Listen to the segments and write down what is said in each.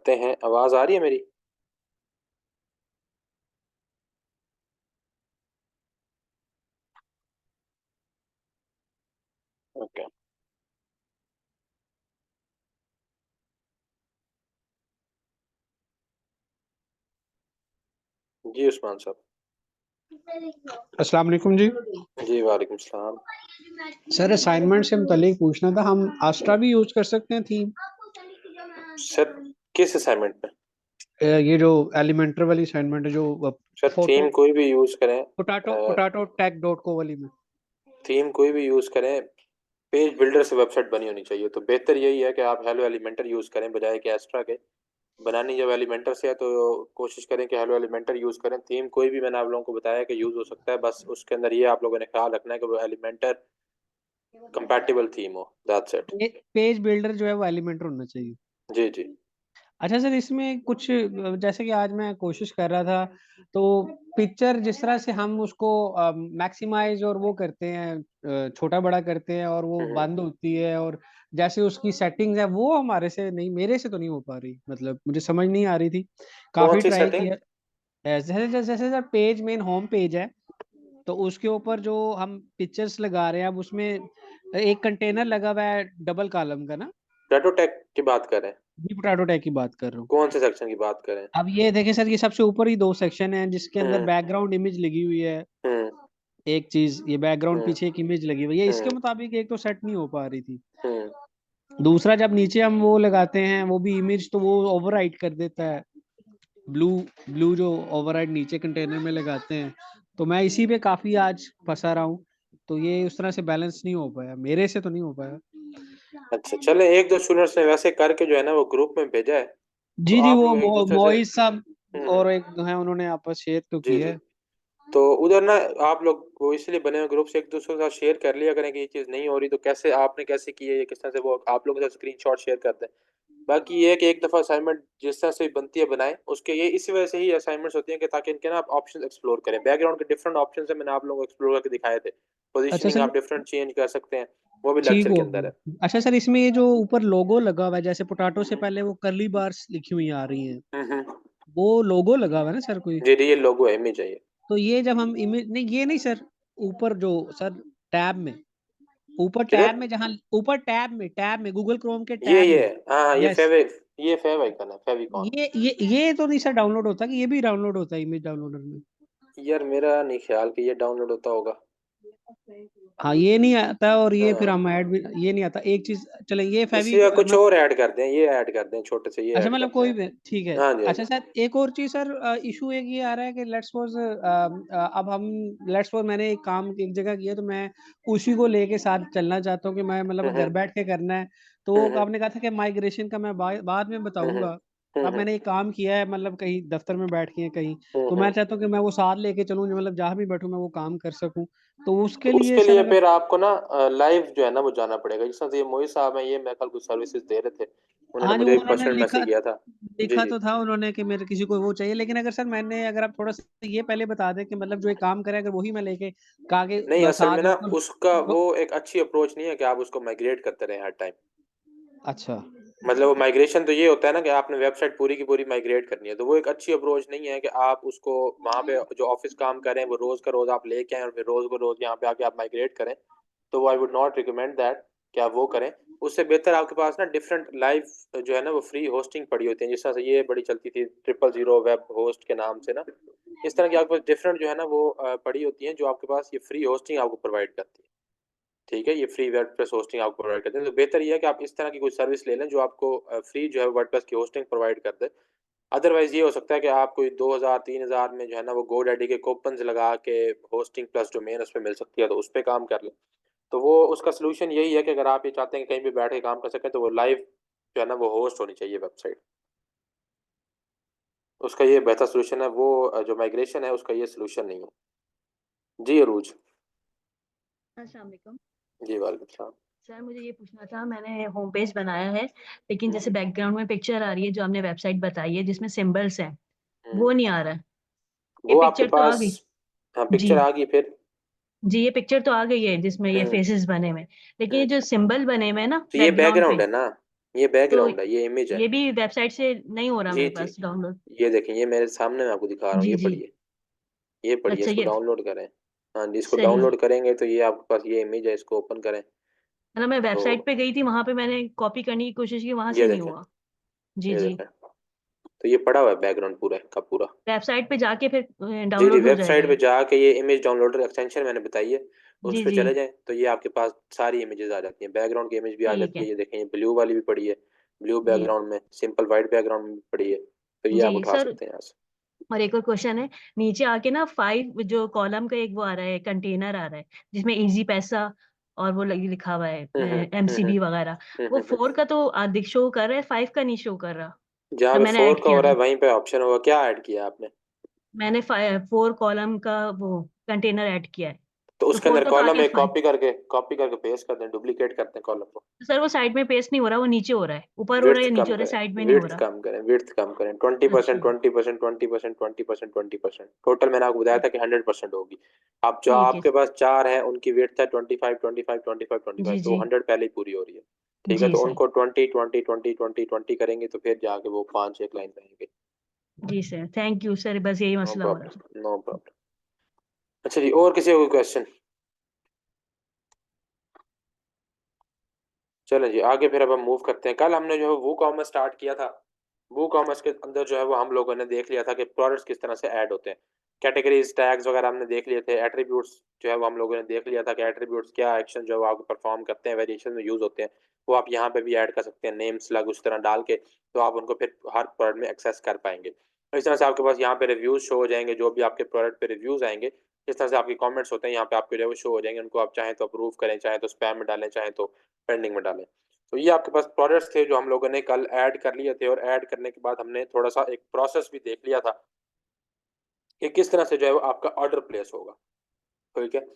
करते हैं। आवाज आ रही है मेरी? ओके। जी उस्मान साहब। अस्सलाम वालेकुम जी। जी वालेकुम सलाम। सर असाइनमेंट से मुतालिक पूछना था, हम आस्ट्रा भी यूज कर सकते हैं थीम? सर किस असाइनमेंट पे? ये जो एलिमेंटर वाली असाइनमेंट है, जो सर फोटो थीम कोई भी यूज करें। पोटाटो पोटाटो टैग डॉट को वाली में। थीम कोई भी यूज करें, पेज बिल्डर से वेबसाइट बनी होनी चाहिए। तो बेहतर यही है कि आप हेलो एलिमेंटर यूज करें बजाय कि एस्ट्रा के। बनानी जब एलिमेंटर से है तो कोशिश करें कि हेलो एलिमेंटर यूज करें। थीम कोई भी मैंने आप लोगों को बताया कि यूज हो सकता है, बस उसके अंदर ये आप लोगों ने ख्याल रखना है कि वो एलिमेंटर कंपैटिबल थीम हो। That's it. पेज बिल्डर जो है वो एलिमेंटर होना चाहिए। जी जी। अच्छा सर, इसमें कुछ जैसे कि आज मैं कोशिश कर रहा था, तो पिक्चर जिस तरह से हम उसको मैक्सिमाइज और वो करते हैं, छोटा बड़ा करते हैं और वो हम्म। बंद होती है, और जैसे उसकी सेटिंग्स है वो हमारे से नहीं, मेरे से तो नहीं हो पा रही, मतलब मुझे समझ नहीं आ रही थी। कौन काफी सी ट्राई सेटिंग? किया। जैसे जैसे जैसे sir page main home page है, तो उसके ऊपर जो हम पिक्चर्स लगा रहे हैं, अब उसमें एक कंटेनर लगा हुआ है डबल कॉलम का ना। रेटोटेक की बात कर रहे हैं? जी पोटैटो टैग की बात कर रहा हूँ। कौन से सेक्शन की बात कर रहे हैं? अब ये देखें सर, ये सबसे ऊपर ही दो सेक्शन है जिसके अंदर हम्म बैकग्राउंड इमेज लगी हुई है। हम्म एक चीज ये बैकग्राउंड हम्म पीछे एक इमेज लगी हुई है, इसके हम्म मुताबिक एक तो सेट नहीं हो पा रही थी। हम्म। दूसरा, जब नीचे हम वो लगाते हैं वो भी इमेज, तो वो ओवरराइड कर देता है। ब्लू ब्लू जो ओवरराइड नीचे कंटेनर में लगाते हैं, तो मैं इसी पे काफी आज फंसा रहा हूँ। तो ये उस तरह से बैलेंस नहीं हो पाया, मेरे से तो नहीं हो पाया। अच्छा चले, एक दो स्टूडेंट्स ने वैसे करके जो है ना वो ग्रुप में भेजा है। तो जी जी, आप वो लोग एक दूसरे से मोइज साहब हम्म। और एक है, उन्होंने आपस शेयर तो जी किया जी। है। तो उधर ना आप लोग वो इसलिए बने हुए ग्रुप से एक दूसरे के साथ शेयर कर लिया करें कि ये चीज़ नहीं हो रही तो कैसे आपने कैसे की है, ये किस तरह से वो आप लोगों के साथ स्क्रीनशॉट शेयर कर दें। बाकी ये है कि एक दफ़ा असाइनमेंट जिस तरह से बनती है बनाएं, उसके ये इसी वजह से ही असाइनमेंट्स होती हैं कि ताकि इनके ना आप ऑप्शन एक्सप्लोर करें। बैकग्राउंड के डिफरेंट ऑप्शन है, मैंने आप लोगों को एक्सप्लोर करके दिखाए थे। अच्छा पोजीशनिंग सर, आप डिफरेंट चेंज कर सकते हैं, वो भी ठीक लेक्चर के हो अंदर है। गया। अच्छा सर, इसमें ये जो ऊपर लोगो लगा हुआ है, जैसे पोटाटो से पहले वो कर्ली बार्स लिखी हुई आ रही हैं, हम्म। वो लोगो लगा हुआ है ना सर कोई? जी ये लोगो है, इमेज है ये। तो ये जब हम इमेज, नहीं ये नहीं सर, ऊपर जो सर टैब में, ऊपर किधर? टैब में, जहाँ ऊपर टैब में गूगल क्रोम के टैब ये में। हाँ हाँ, यस। ये फेव आइकन है, फेविकॉन। ये तो नहीं सर डाउनलोड होता, कि ये भी डाउनलोड होता है इमेज डाउनलोडर में? यार मेरा नहीं ख्याल कि ये डाउनलोड होता होगा। हाँ, ये नहीं आता, और ये फिर हाँ, हम ऐड भी, ये नहीं आता। एक चीज चलें, ये इसी या कुछ मैं, और ऐड कर दें, ये ऐड कर दें, छोटे से ये अच्छा ऐड मतलब करते कोई हैं। भी ठीक है। हाँ जी हाँ अच्छा जी। सर, एक और चीज सर, इशू एक ये आ रहा है कि लेट्स सपोज, अब हम, लेट्स सपोज मैंने एक काम एक जगह किया, तो मैं उसी को लेके साथ चलना चाहता हूँ कि मैं मतलब घर हम्म बैठ के करना है। तो हम्म आपने कहा था कि माइग्रेशन का मैं बाद में हम्म बताऊंगा। अब हम्म मैंने एक काम किया है, मतलब कहीं दफ्तर में बैठ के या कहीं, तो मैं हम्म। चाहता हूँ कि मैं वो साथ लेके चलूँ, जो मतलब जहाँ भी बैठूँ मैं वो काम कर सकूँ। तो तो उसके लिए उसके सर लिए अगर, फिर आपको ना लाइव जो है ना वो जाना पड़ेगा। जिस तरह से ये मोहित साहब हैं, ये मेरे ख्याल कुछ सर्विसेज दे रहे थे, उन्होंने हाँ जी, मुझे वो एक उन्होंने पर्सनल लिखा मैसेज किया था। जी लिखा जी। तो था उन्होंने कि मेरे किसी को वो चाहिए, लेकिन अगर सर मैंने, अगर आप थोड़ा सा ये पहले बता दें कि मतलब जो एक काम करे, अगर वही मैं लेके कहा कि नहीं असल में साथ ना बिल्कुल। उसका वो एक अच्छी अप्रोच नहीं है कि आप उसको माइग्रेट करते रहें हर टाइम। अच्छा। मतलब वो माइग्रेशन तो ये होता है ना कि आपने वेबसाइट पूरी की पूरी माइग्रेट करनी है, तो वो एक अच्छी अप्रोच नहीं है कि आप उसको वहाँ पे जो ऑफिस काम कर रहे हैं वो रोज का रोज आप लेके आए और फिर रोज को रोज यहाँ पे आके आप माइग्रेट करें। तो I would not recommend that कि आप वो करें। उससे बेहतर आपके पास ना डिफरेंट लाइव जो है ना वो फ्री होस्टिंग पड़ी होती है, जिस तरह से ये बड़ी चलती थी 000 वेब होस्ट के नाम से ना। इस तरह की आपके पास डिफरेंट जो है ना वो पड़ी होती हैं जो आपके पास ये फ्री होस्टिंग आपको प्रोवाइड करती है। ठीक है, ये फ्री वर्डप्रेस होस्टिंग आपको प्रोवाइड करते हैं, तो बेहतर ये है कि आप इस तरह की कोई सर्विस ले लें जो आपको फ्री जो है वर्डप्रेस की होस्टिंग प्रोवाइड कर दे। अदरवाइज ये हो सकता है कि आप कोई 2000 3000 में जो है ना वो GoDaddy के कूपन्स लगा के होस्टिंग प्लस डोमेन उस पर मिल सकती है, तो उस पर काम कर लें। तो वो उसका सोल्यूशन यही है कि अगर आप ये चाहते हैं कि कहीं भी बैठ के काम कर सकें तो वो लाइव जो है ना वो होस्ट होनी चाहिए वेबसाइट। उसका ये बेहतर सोल्यूशन है, वो जो माइग्रेशन है उसका ये सोल्यूशन नहीं है। जी अरूज। अस्सलाम वालेकुम। जी वालेकुम सलाम। सर मुझे ये पूछना था, मैंने होम पेज बनाया है, लेकिन जैसे हम्म बैकग्राउंड में पिक्चर आ रही है जो हमने वेबसाइट बताई है जिसमें सिंबल्स हैं, हम्म। वो नहीं आ रहा है। ये वो आपके पिक्चर तो आ पास, गई। हाँ जी। पिक्चर आ गई फिर। जी, ये पिक्चर तो आ गई है जिसमें ये हम्म फेसेस बने हुए हैं, लेकिन ये हम्म। जो सिंबल बने हुए हैं ना तो ये बैकग्राउंड बैकग्राउंड पे। है ना, ये तो बैकग्राउंड है, ये इमेज है। ये भी वेबसाइट से नहीं हो रहा जी मेरे जी, पास डाउनलोड? ये देखें, ये मेरे सामने मैं आपको दिखा रहा हूँ, जी ये जी। पढ़िए, ये पढ़िए, अच्छा, इसको ये डाउनलोड करें। हाँ जी, इसको सही। डाउनलोड करेंगे तो ये आपके पास ये इमेज है, इसको ओपन करें। मतलब मैं तो वेबसाइट पे गई थी, वहां पे मैंने कॉपी करने की कोशिश की, वहां ये से नहीं देखें, हुआ। जी ये जी। देखें, तो ये पड़ा हुआ है बैकग्राउंड पूरा का पूरा। वेबसाइट पे जाके फिर जी जी, डाउनलोड हो जाएगा वेबसाइट पे ये? जाके ये इमेज डाउनलोडर एक्सटेंशन मैंने बताई है, उस जी पे जी। चले जाएं तो ये आपके पास सारी इमेजेस आ जाती हैं, बैकग्राउंड की इमेज भी आ ठीक जाती है। है। ये देखें, ये ब्लू वाली भी पड़ी है, ब्लू जी बैकग्राउंड में, सिंपल वाइट बैकग्राउंड में भी पड़ी है, तो ये जी आप उठा सर। सकते हैं यहाँ से। और एक और क्वेश्चन है, नीचे आके ना 5 जो कॉलम का एक वो आ रहा है, कंटेनर आ रहा है जिसमें इजी पैसा और वो लिखा हुआ है हम्म। एमसीबी वगैरह। वो हम्म। 4 का तो दिख शो कर रहा है, 5 का नहीं शो कर रहा। जहाँ जब पे मैंने 4 ऐड का हो किया रहा था, है वहीं पे ऑप्शन होगा, क्या ऐड किया आपने? मैंने 4 कॉलम का वो कंटेनर ऐड किया है। तो तो उसके 4 अंदर का तो कॉलम आगे एक 5। कॉपी करके पेस्ट करते हैं, डुप्लीकेट करते हैं कॉलम को। सर वो साइड में पेस्ट नहीं हो रहा, वो नीचे हो रहा है, ऊपर हो रहा है विड्थ या नीचे कम हो रहा है, करें, साइड में नहीं हो विड्थ रहा। कम करें, विड्थ कम करें, 20%, अच्छा। 20%, 20%, 20%, 20%, टोटल मैंने आपको बताया था कि 100% होगी। अब जो ठीक है। आपके पास चार है उनकी विड्थ है 25, 25, 25, 25, जी तो जी। 100 पहले ही पूरी हो रही है। ठीक है, जी तो सर। उनको 20, 20, 20, 20, 20 करेंगे तो फिर जाके वो 5 एक लाइन रहेंगे। जी सर, थैंक यू सर, बस यही नो मसला हो रहा था। Problem, no problem. अच्छा जी, और किसी को कोई क्वेश्चन? चलें जी आगे, फिर अब हम मूव करते हैं। कल हमने जो है वो कॉमर्स स्टार्ट किया था, वो कॉमर्स के अंदर जो है वो हम लोगों ने देख लिया था कि प्रोडक्ट्स किस तरह से ऐड होते हैं, कैटेगरीज टैग्स वगैरह हमने देख लिए थे, एट्रीब्यूट्स जो है वो हम लोगों ने देख लिया था कि एट्रीब्यूट्स क्या एक्शन जो है वो आप परफॉर्म करते हैं, वेरिएशन में यूज होते हैं, वो आप यहाँ पे भी ऐड कर सकते हैं, नेम स्लग उस तरह डाल के, तो आप उनको फिर हर प्रोडक्ट में एक्सेस कर पाएंगे। इस तरह से आपके पास यहाँ पे रिव्यूज शो हो जाएंगे, जो भी आपके प्रोडक्ट पे रिव्यूज आएंगे, इस तरह से आपके कमेंट्स होते हैं यहाँ पे आपके जो है वो शो हो जाएंगे, उनको आप चाहें तो अप्रूव करें, चाहें तो स्पैम में डालें, चाहें तो पेंडिंग में डालें। तो ये आपके पास प्रोडक्ट्स थे जो हम लोगों ने कल ऐड कर लिए थे, और ऐड करने के बाद हमने थोड़ा सा एक प्रोसेस भी देख लिया था कि किस तरह से जो है वो आपका ऑर्डर प्लेस होगा। ठीक है,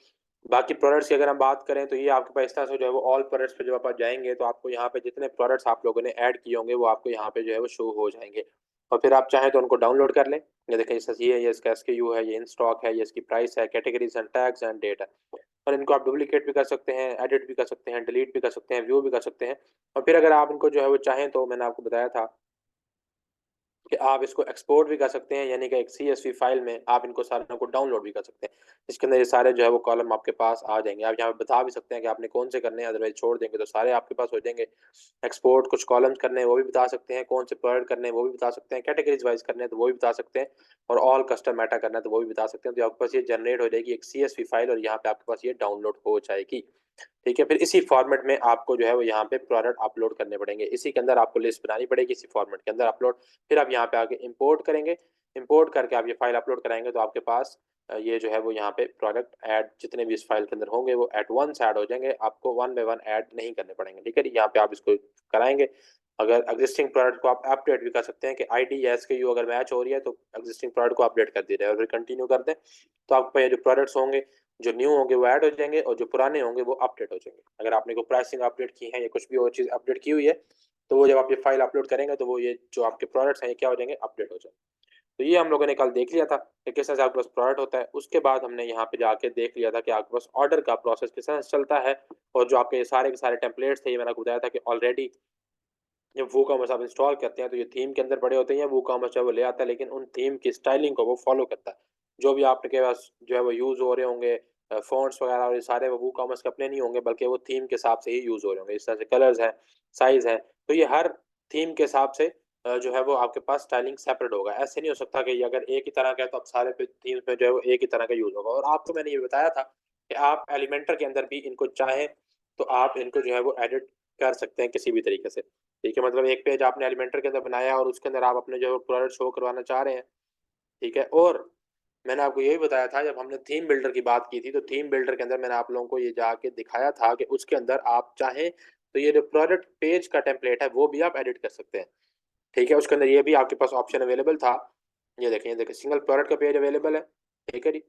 बाकी प्रोडक्ट्स की अगर हम बात करें तो ये आपके पास इस तरह से जो है वो ऑल प्रोडक्ट्स पे जब आप जाएंगे तो आपको यहाँ पे जितने प्रोडक्ट्स आप लोगों ने ऐड किए होंगे वो आपको यहाँ पे जो है वो शो हो जाएंगे, और फिर आप चाहें तो उनको डाउनलोड कर लें। ये देखें, ये है, ये इसका SKU है, ये इन स्टॉक है, ये इसकी प्राइस है, categories and tags and date है, और इनको आप डुप्लीकेट भी कर सकते हैं, एडिट भी कर सकते हैं, डिलीट भी कर सकते हैं, व्यू भी कर सकते हैं। और फिर अगर आप इनको जो है वो चाहें तो मैंने आपको बताया था कि आप इसको एक्सपोर्ट भी कर सकते हैं, यानी कि एक CSV फाइल में आप इनको सारों को डाउनलोड भी कर सकते हैं, जिसके अंदर ये सारे जो है वो कॉलम आपके पास आ जाएंगे। आप यहाँ पे बता भी सकते हैं कि आपने कौन से करने हैं, अदरवाइज छोड़ देंगे तो सारे आपके पास हो जाएंगे। एक्सपोर्ट कुछ कॉलम्स करने हैं वो भी बता सकते हैं, कौन से प्रोडक्ट करने हैं वो भी बता सकते हैं, कैटेगरीज वाइज करने हैं तो वो भी बता सकते हैं, और ऑल कस्टम मेटा करना है तो वो भी बता सकते हैं। तो आपके पास ये जनरेट हो जाएगी एक CSV फाइल, और यहाँ पे आपके पास ये डाउनलोड हो जाएगी। ठीक है, फिर इसी फॉर्मेट में आपको जो है वो यहाँ पे प्रोडक्ट अपलोड करने पड़ेंगे, इसी के अंदर आपको लिस्ट बनानी पड़ेगी, इसी फॉर्मेट के अंदर अपलोड। फिर आप यहाँ पे आके इंपोर्ट करेंगे, इंपोर्ट करके आप ये फाइल अपलोड कराएंगे तो आपके पास ये जो है वो यहाँ पे प्रोडक्ट ऐड जितने भी इस फाइल के अंदर होंगे वो एट वंस ऐड हो जाएंगे, आपको वन बाय वन ऐड नहीं करने पड़ेंगे। ठीक है, यहाँ पे आप इसको कराएंगे। अगर एग्जिस्टिंग प्रोडक्ट को आप अपडेट भी कर सकते हैं कि ID या SKU अगर मैच हो रही है तो एग्जिस्टिंग प्रोडक्ट को अपडेट कर दे रहे हैं, और फिर कंटिन्यू कर दें तो आपके पास जो प्रोडक्ट्स होंगे जो न्यू होंगे वो ऐड हो जाएंगे, और जो पुराने होंगे वो अपडेट हो जाएंगे। अगर आपने कोई प्राइसिंग अपडेट की है या कुछ भी और चीज़ अपडेट की हुई है तो वो जब आप ये फाइल अपलोड करेंगे तो वो ये जो आपके प्रोडक्ट्स हैं ये क्या हो जाएंगे, अपडेट हो जाएंगे। तो ये हम लोगों ने कल देख लिया था कि किस तरह से आपके पास प्रोडक्ट होता है। उसके बाद हमने यहाँ पे जाके देख लिया था कि आपके पास ऑर्डर का प्रोसेस किस तरह से चलता है, और जो आपके सारे के सारे टेम्पलेट्स थे ये मैंने आपको बताया था कि ऑलरेडी जब वूकॉमर्स आप इंस्टॉल करते हैं तो ये थीम के अंदर पड़े होते हैं, वूकॉमर्स जो है वो ले आता है, लेकिन उन थीम की स्टाइलिंग को वो फॉलो करता है। जो भी आपके पास जो है वो यूज़ हो रहे होंगे फ़ॉन्ट्स वगैरह, और ये सारे वो वूकॉमर्स के अपने नहीं होंगे, बल्कि वो थीम के हिसाब से ही यूज़ हो रहे होंगे। इस तरह से कलर्स हैं, साइज़ है, तो ये हर थीम के हिसाब से जो है वो आपके पास स्टाइलिंग सेपरेट होगा। ऐसे नहीं हो सकता कि ये अगर एक ही तरह का है तो अब सारे पे थीम्स में जो है वो एक ही तरह का यूज़ होगा। और आपको मैंने ये बताया था कि आप एलिमेंटर के अंदर भी इनको चाहें तो आप इनको जो है वो एडिट कर सकते हैं किसी भी तरीके से। ठीक है, मतलब एक पेज आपने एलिमेंटर के अंदर बनाया और उसके अंदर आप अपने जो प्रोडक्ट शो करवाना चाह रहे हैं। ठीक है, और मैंने आपको यही बताया था जब हमने थीम बिल्डर की बात की थी, तो थीम बिल्डर के अंदर मैंने आप लोगों को ये जाके दिखाया था कि उसके अंदर आप चाहें तो ये जो प्रोडक्ट पेज का टेम्पलेट है वो भी आप एडिट कर सकते हैं। ठीक है, उसके अंदर ये भी आपके पास ऑप्शन अवेलेबल था। ये देखें सिंगल प्रोडक्ट का पेज अवेलेबल है। ठीक है जी,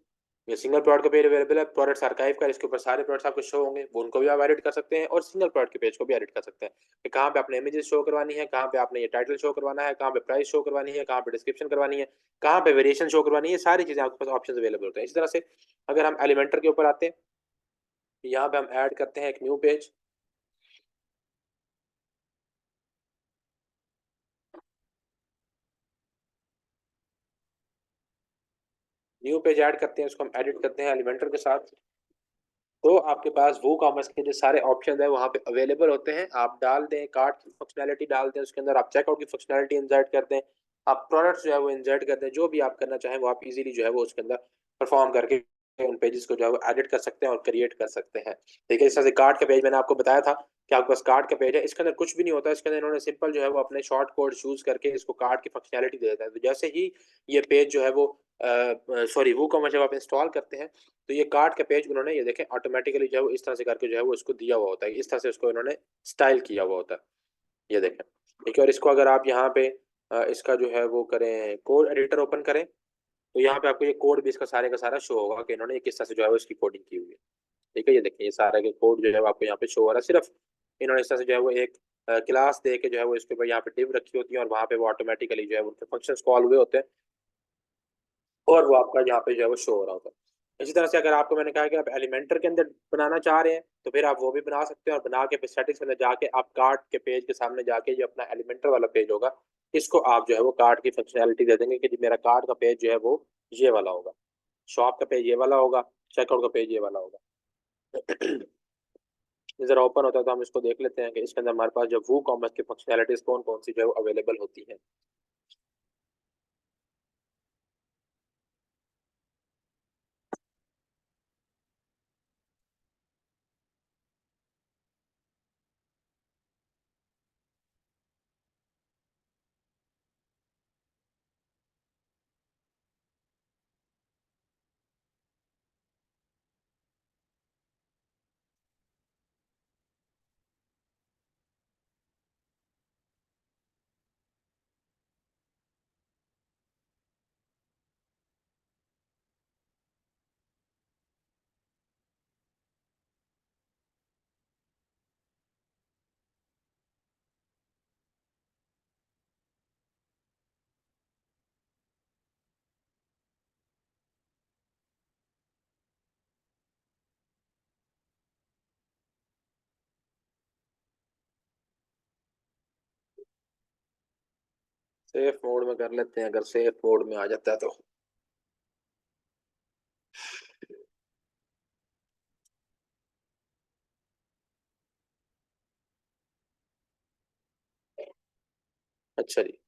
ये सिंगल प्रोडक्ट का पेज अवेलेबल है, प्रोडक्ट्स आर्काइव का, इसके ऊपर सारे प्रोडक्ट्स आपको शो होंगे, वो उनको भी आप एडिट कर सकते हैं, और सिंगल प्रोडक्ट के पेज को भी एडिट कर सकते हैं कि कहाँ पे आपने इमेजेस शो करवानी है, कहाँ पे आपने ये टाइटल शो करवाना है, कहाँ पे प्राइस शो करवानी है, कहाँ पे डिस्क्रिप्शन करवानी है, कहाँ पे वेरिएशन शो करवानी है, सारी चीज़ें आपके पास ऑप्शन अवेलेबल होते हैं। इसी तरह से अगर हम एलिमेंटर के ऊपर आते हैं, यहाँ पे हम ऐड करते हैं एक new page. New page add करते हैं, उसको हम एडिट करते हैं एलिमेंटर के साथ। तो आपके पास वो कॉमर्स के जो सारे ऑप्शन है वहाँ पे अवेलेबल होते हैं। आप डाल दें, कार्ट की फंक्शनैलिटी डाल दें, उसके अंदर आप चेकआउट की फंक्शनैलिटी इंसर्ट कर दें, आप प्रोडक्ट्स जो है वो इंसर्ट कर दें, जो भी आप करना चाहें वो आप इजीली जो है वो उसके अंदर परफॉर्म करके उन पेजेस को जो है वो एडिट कर सकते हैं और क्रिएट कर सकते हैं। ठीक है, इस तरह से कार्ड का पेज मैंने आपको बताया था कि आपके पास कार्ड का पेज है, इसके अंदर कुछ भी नहीं होता, इसके अंदर इन्होंने सिंपल जो है वो अपने शॉर्ट कोड चूज करके इसको कार्ड की फंक्शनैलिटी दे देता है। तो जैसे ही ये पेज जो है वो सॉरी वो कॉमर्स जब आप इंस्टॉल करते हैं तो ये कार्ड का पेज उन्होंने ये देखें ऑटोमेटिकली जो है वो इस तरह से करके जो है वो इसको दिया हुआ होता है, इस तरह से उसको इन्होंने स्टाइल किया हुआ होता है, ये देखें। ठीक है, और इसको अगर आप यहाँ पे इसका जो है वो करें, कोड एडिटर ओपन करें, तो यहाँ पे आपको ये कोड भी इसका सारे का सारा शो होगा कि इन्होंने किस तरह से जो है वो इसकी कोडिंग की हुई है। ठीक है, ये देखिए ये सारा के कोड जो है वो आपको यहाँ पे शो हो रहा है, सिर्फ इन्होंने इस तरह से जो है वो एक क्लास दे के जो है वो इसके ऊपर यहाँ पे डिव रखी होती है और वहाँ पे वो ऑटोमेटिकली जो है उनके फंक्शंस कॉल हुए होते हैं और वो आपका यहाँ पे जो है वो शो हो रहा होता है। इसी तरह से अगर आपको मैंने कहा कि आप एलिमेंटर के अंदर बनाना चाह रहे हैं तो फिर आप वो भी बना सकते हैं, और बना के फिर सेटिंग्स के अंदर जाके आप कार्ड के पेज के सामने जाके जो अपना एलिमेंटर वाला पेज होगा इसको आप जो है वो कार्ड की फंक्शनैलिटी दे देंगे कि जी मेरा कार्ड का पेज जो है वो ये वाला होगा, शॉप का पेज ये वाला होगा, चेकआउट का पेज ये वाला होगा। जरा ओपन होता है तो हम इसको देख लेते हैं कि इसके अंदर हमारे पास जो वो कॉमर्स की फंक्शनैलिटीज कौन कौन सी जो है वो अवेलेबल होती हैं। सेफ मोड में कर लेते हैं, अगर सेफ मोड में आ जाता है तो। अच्छा जी,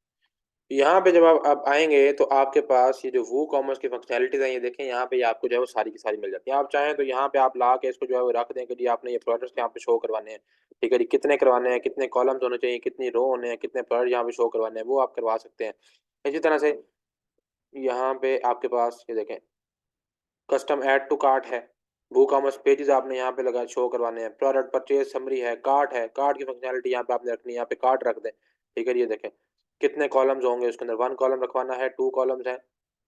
यहाँ पे जब आप आएंगे तो आपके पास ये जो वो कॉमर्स की फंक्शनैलिटीज हैं ये देखें, यहाँ पे आपको जो है वो सारी की सारी मिल जाती है। आप चाहें तो यहाँ पे आप ला के इसको जो है वो रख दें कि जी आपने ये प्रोडक्ट्स यहाँ पे शो करवाने हैं। ठीक है जी, कितने करवाने हैं, कितने कॉलम्स होने चाहिए, कितनी रो होने हैं, कितने प्रोडक्ट यहाँ पे शो करवाने हैं, वो आप करवा सकते हैं। इसी तरह से यहाँ पे आपके पास ये देखें कस्टम ऐड टू कार्ट है, वो कॉमर्स पेजेस आपने यहाँ पे लगा शो करवाने हैं, प्रोडक्ट परचेज समरी है, कार्ट की फंक्शनैलिटी यहाँ पे आपने रखनी है, यहाँ पे कार्ट रख दें। ठीक है, ये देखें कितने कॉलम्स होंगे उसके अंदर, 1 कॉलम रखवाना है, 2 कॉलम्स हैं,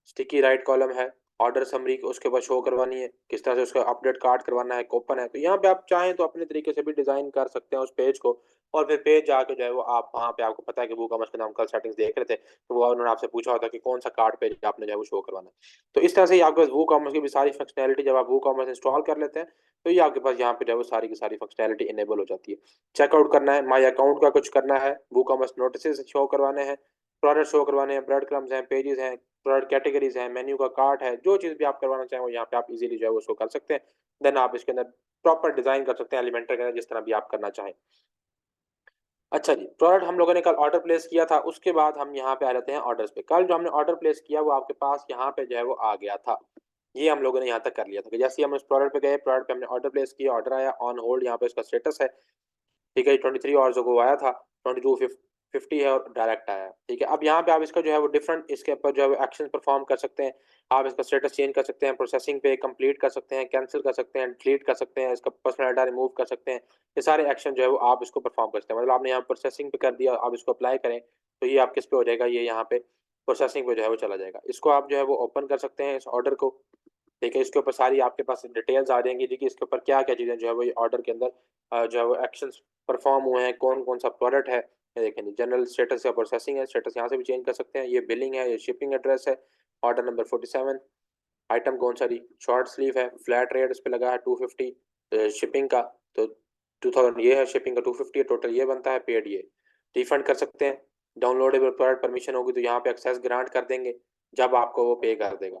स्टिकी राइट कॉलम है, ऑर्डर समरी उसके बाद शो करवानी है, किस तरह से उसका अपडेट कार्ड करवाना है, कूपन है। तो यहाँ पे आप चाहें तो अपने तरीके से भी डिजाइन कर सकते हैं उस पेज को, और फिर पेज जाके जो है वो आप वहाँ पे आपको पता है कि वो कॉमर्स के नाम कल सेटिंग्स देख रहे थे तो वो उन्होंने आपसे पूछा होता कि कौन सा कार्ड पेज आपने जो है वो शो करवाना है। तो इस तरह से ही आपके पास वो कॉमर्स की भी सारी फंक्शनैलिटी जब आप वो कॉमर्स इंस्टॉल कर लेते हैं तो ये आपके पास यहाँ पे जो है वो सारी की सारी फंक्शनैलिटी इनेबल हो जाती है। चेकआउट करना है, माई अकाउंट का कुछ करना है, वो कॉमर्स नोटिस शो करवाने हैं, प्रोडक्ट शो करवाने हैं, ब्रेड क्रम्स हैं, पेजेस हैं, प्रोडक्ट कैटेगरीज हैं, मेन्यू का कार्ट है, जो चीज़ भी आप करवाना चाहें वो यहाँ पे आप इजीली जो है वो शो कर सकते हैं। देन आप इसके अंदर प्रॉपर डिजाइन कर सकते हैं एलिमेंटर के अंदर जिस तरह भी आप करना चाहें। अच्छा जी, प्रोडक्ट हम लोगों ने कल ऑर्डर प्लेस किया था, उसके बाद हम यहाँ पे आ जाते हैं ऑर्डर्स पे। कल जो हमने ऑर्डर प्लेस किया वो आपके पास यहाँ पे जो है वो आ गया था, ये हम लोगों ने यहाँ तक कर लिया था कि जैसे ही हम उस प्रोडक्ट पे गए, प्रोडक्ट पे हमने ऑर्डर प्लेस किया, ऑर्डर आया ऑन होल्ड, यहाँ पे इसका स्टेटस है। ठीक है, 23 आवर्स को आया था, 22:50 है और डायरेक्ट आया। ठीक है, अब यहाँ पे आप इसका जो है वो डिफरेंट इसके ऊपर जो है वो एक्शन परफॉर्म कर सकते हैं। आप इसका स्टेटस चेंज कर सकते हैं, प्रोसेसिंग पे कंप्लीट कर सकते हैं, कैंसिल कर सकते हैं, डिलीट कर सकते हैं, इसका पर्सनल डाटा रिमूव कर सकते हैं। ये सारे एक्शन जो है वो आप इसको परफॉर्म कर सकते हैं। मतलब आपने यहाँ प्रोसेसिंग पे कर दिया, आप इसको अप्लाई करें तो ये आप किस पे हो जाएगा, ये यहाँ पे प्रोसेसिंग पे जो है वो चला जाएगा। इसको आप जो है वो ओपन कर सकते हैं इस ऑर्डर को। ठीक है, इसके ऊपर सारी आपके पास डिटेल्स आ जाएंगी जी कि इसके ऊपर क्या क्या चीज़ें जो है वो ये ऑर्डर के अंदर जो है वो एक्शंस परफॉर्म हुए हैं, कौन कौन सा प्रोडक्ट है। ये देखें जनरल स्टेटस या प्रोसेसिंग है, स्टेटस यहाँ से भी चेंज कर सकते हैं, ये बिलिंग है, ये शिपिंग एड्रेस है, ऑर्डर नंबर 47, आइटम कौन सा, शॉर्ट स्लीव है, फ्लैट रेट इस पे लगा है 250 शिपिंग का, तो 2000 ये है, शिपिंग का 250 है, टोटल ये बनता है, पेड ये। रिफंड कर सकते हैं, डाउनलोडेबल प्रोडक्ट परमिशन होगी तो यहाँ पे एक्सेस ग्रांट कर देंगे जब आपको वो पे कर देगा।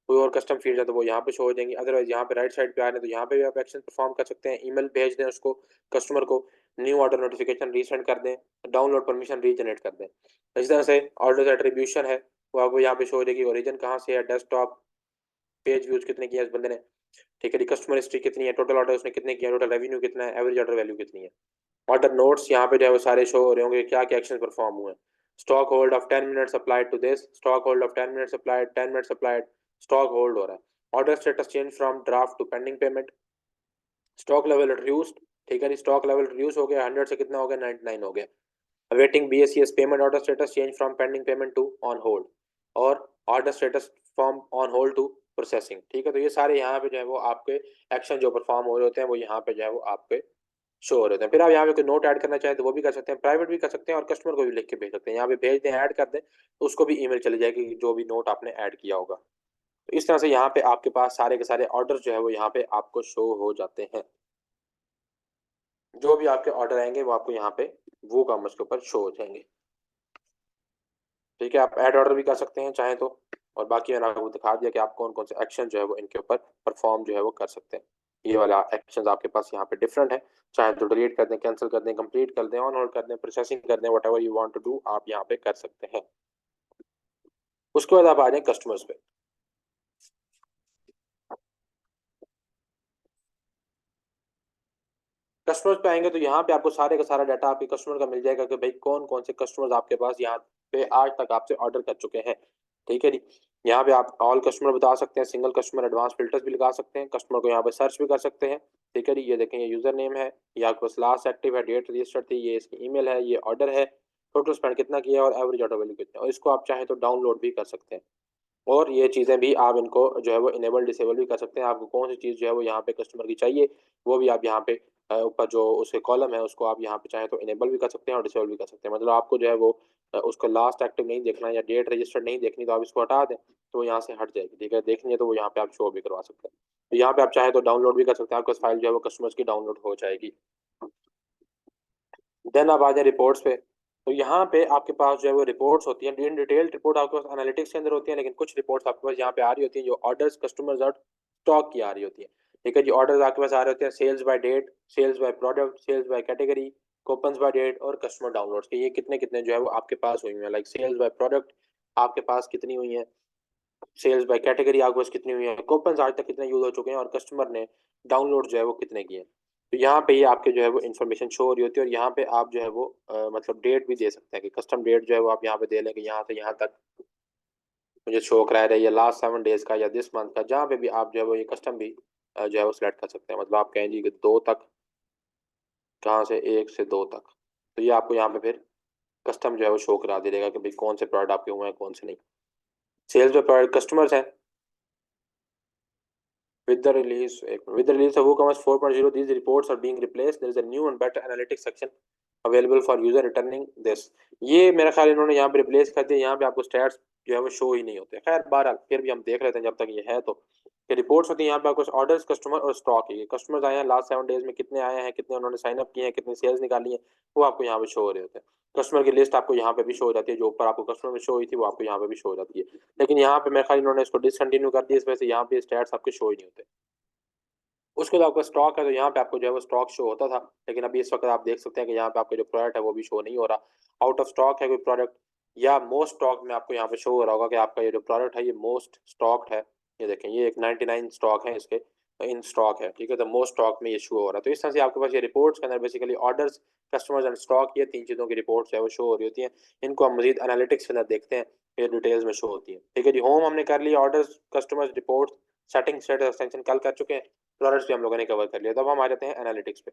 कोई और कस्टम फील्ड है तो वो यहाँ पे शो हो जाएंगी। अदरवाइज यहाँ पे राइट साइड पे आ रहे हैं तो यहाँ पे भी आप एक्शन परफॉर्म कर सकते हैं। ईमेल भेज दें उसको, कस्टमर को, न्यू ऑर्डर नोटिफिकेशन रीसेंड कर दें, डाउनलोड परमिशन रीजनरेट कर दें। इस तरह से ऑर्डर एट्रीब्यूशन है वो आपको यहाँ पे शो हो जाएगी। ओरिजिन कहाँ से है, डेस्कटॉप, पेज व्यूज कितने किए इस बंदे ने, ठीक है जी, कस्टमर हिस्ट्री कितनी है, टोटल ऑर्डर उसने कितने किए, टोटल रेवेन्यू कितना है, एवरेज ऑर्डर वैल्यू कितनी है। ऑर्डर नोट्स यहाँ पे जो है वो सारे शो हो रहे होंगे, क्या क्या एक्शन परफॉर्म हुए। Stock hold of 10 minutes applied to this, stock hold of 10 minutes applied, 10 minutes applied, stock hold हो रहा है। Order status change from draft to pending payment, stock level reduced, ठीक है जी, स्टॉक लेवल रिड्यूस हो गया, 100 से कितना हो गया, 99 हो गया। Awaiting BSES payment, order status change from pending payment to on hold, और order status from on hold to processing, ठीक है। तो ये सारे यहाँ पे जो है वो आपके एक्शन जो परफॉर्म हो रहे होते हैं वो यहाँ पे जो है वो आपके शो हो रहे होते हैं। फिर आप यहाँ पे कोई नोट ऐड करना चाहें तो वो भी कर सकते हैं, प्राइवेट भी कर सकते हैं और कस्टमर को भी लिख के भेज सकते हैं। यहाँ पे भेज दें, ऐड कर दें तो उसको भी ईमेल चली जाएगी जो भी नोट आपने ऐड किया होगा। तो इस तरह से यहाँ पे आपके पास सारे के सारे ऑर्डर जो है वो यहाँ पे आपको शो हो जाते हैं। जो भी आपके ऑर्डर आएंगे वो आपको यहाँ पे वो काम उसके ऊपर शो हो जाएंगे, ठीक है। आप ऐड ऑर्डर भी कर सकते हैं चाहें तो, और बाकी मैंने आपको दिखा दिया कि आप कौन कौन से एक्शन जो है वो इनके ऊपर परफॉर्म जो है वो कर सकते हैं। ये वाला एक्शन आपके पास यहाँ पे डिफरेंट है, चाहे तो डिलीट कर दें, कैंसिल कर दें, कंप्लीट कर दें, ऑन होल्ड कर दें, प्रोसेसिंग कर दें, whatever you want to do आप यहाँ पे कर सकते हैं। उसके बाद आप आ जाए कस्टमर्स पे। कस्टमर्स पे आएंगे तो यहाँ पे आपको सारे का सारा डाटा आपके कस्टमर का मिल जाएगा कि भाई कौन कौन से कस्टमर्स आपके पास यहाँ पे आज तक आपसे ऑर्डर कर चुके हैं, ठीक है जी। यहाँ पे आप ऑल कस्टमर बता सकते हैं, सिंगल कस्टमर, एडवांस फिल्टर्स भी लगा सकते हैं, कस्टमर को यहाँ पे सर्च भी कर सकते हैं, ठीक है जी। ये देखें, ये यूजर नेम है, ये आपके पास लास्ट एक्टिव है, डेट रजिस्टर्ड थी, ये इसकी ईमेल है, ये ऑर्डर है, टोटल स्पेंड कितना किया है और एवरेज ऑर्डर वैल्यू कितना है। और इसको आप चाहें तो डाउनलोड भी कर सकते हैं, और ये चीज़ें भी आप इनको जो है वो इनेबल डिसेबल भी कर सकते हैं। आपको कौन सी चीज़ जो है वो यहाँ पे कस्टमर की चाहिए वो भी आप यहाँ पे ऊपर जो उसके कॉलम है उसको आप यहाँ पे चाहें तो इनेबल भी कर सकते हैं और डिसेबल भी कर सकते हैं। मतलब आपको जो है वो उसका लास्ट एक्टिव नहीं देखना या डेट रजिस्टर्ड नहीं देखनी तो आप इसको हटा दें तो वो यहाँ से हट जाएगी, ठीक है। देखनी है तो वो यहाँ पे आप शो भी करवा सकते हैं। तो यहाँ पे आप चाहें तो डाउनलोड भी कर सकते हैं, आपका फाइल जो है वो कस्टमर्स की डाउनलोड हो जाएगी। देन आप आ जाए रिपोर्ट्स पे। तो यहाँ पे आपके पास जो है वो रिपोर्ट्स होती हैं, इन डिटेल्ड रिपोर्ट आपके पास एनालिटिक्स के अंदर होती है, लेकिन कुछ रिपोर्ट्स आपके पास यहाँ पे आ रही होती हैं जो ऑर्डर्स, कस्टमर्स और स्टॉक की आ रही होती है, ठीक है जी। ऑर्डर्स आपके पास आ रहे होते हैं sales by date, sales by product, sales by category, coupons by date और कस्टमर डाउनलोड्स के ये कितने कितने जो है वो आपके पास हुई हैं। लाइक सेल्स बाय प्रोडक्ट आपके पास कितनी हुई है, सेल्स बाय कैटेगरी आपके पास कितनी हुई है, कूपन्स आज तक कितने यूज हो चुके हैं और कस्टमर ने डाउनलोड जो है वो कितने किए। तो यहाँ पे ये आपके जो है वो इन्फॉर्मेशन शो हो रही होती है, और यहाँ पे आप जो है वो मतलब डेट भी दे सकते हैं कि कस्टम डेट जो है वो आप यहाँ पे दे लें कि यहाँ से यहाँ तक मुझे शो करा रहा है, या लास्ट 7 डेज का या दिस मंथ का, जहाँ पे भी आप जो है वो ये कस्टम भी जो है वो सिलेक्ट कर सकते हैं। मतलब आप कहें जी कि 2 तक, कहाँ से 1 से 2 तक, तो ये आपको यहाँ पे फिर कस्टम जो है वो शो करा दे देगा कि भाई कौन से प्रोडक्ट आपके हुए हैं कौन से नहीं। सेल्स पे प्रोडक्ट कस्टमर्स हैं, with the release of WooCommerce 4.0, these reports are being replaced. There is a new and better analytics section available for user returning this. ये मेरा ख्याल इन्होंने यहाँ पे रिप्लेस कर दिया, यहाँ पे आपको स्टैट्स जो है वो शो ही नहीं होते। खैर बहरहाल फिर भी हम देख लेते हैं जब तक ये है। तो ये रिपोर्ट्स होती हैं, यहाँ पे आपको ऑर्डर्स, कस्टमर और स्टॉक है। कस्टमर्स आए हैं लास्ट 7 डेज में कितने आए हैं, कितने उन्होंने साइन अप किए हैं, कितनी सेल्स निकाली है, वो आपको यहाँ पे शो हो रहे होते हैं। कस्टमर की लिस्ट आपको यहाँ पे भी शो हो जाती है, जो ऊपर आपको कस्टमर में शो हुई थी वो आपको यहाँ पे भी शो हो जाती है। लेकिन यहाँ पे मेरे ख्याल इन्होंने इसको डिसकंटिन्यू कर दिया, इस वजह से यहाँ पे स्टैट्स आपके शो ही नहीं होते। उसके बाद आपका स्टॉक है तो यहाँ पे आपको जो है वो स्टॉक शो होता था, लेकिन अभी इस वक्त आप देख सकते हैं कि यहाँ पे आपका जो प्रोडक्ट है वो भी शो नहीं हो रहा। आउट ऑफ स्टॉक है कोई प्रोडक्ट या मोस्ट स्टॉक में आपको यहाँ पे शो हो रहा होगा कि आपका ये जो प्रोडक्ट है ये मोस्ट स्टॉक है। ये देखें, ये एक 99 स्टॉक है इसके इन स्टॉक है, ठीक है। तो मोस्ट स्टॉक में ये शो हो रहा है। तो इस तरह से आपके पास ये रिपोर्ट्स के अंदर basically orders, customers and stock, ये 3 चीज़ों की रिपोर्ट्स है वो शो हो रही होती हैं। इनको हम मजीद एनालिटिक्स के अंदर देखते हैं, ये डिटेल्स में शो होती है, ठीक है जी। होम हमने कर लिया, orders, customers, report, setting, status extension कल कर चुके हैं, प्रोडक्ट्स भी हम लोगों ने कवर कर लिया। तो अब हम आ जाते हैं एनालिटिक्स पे।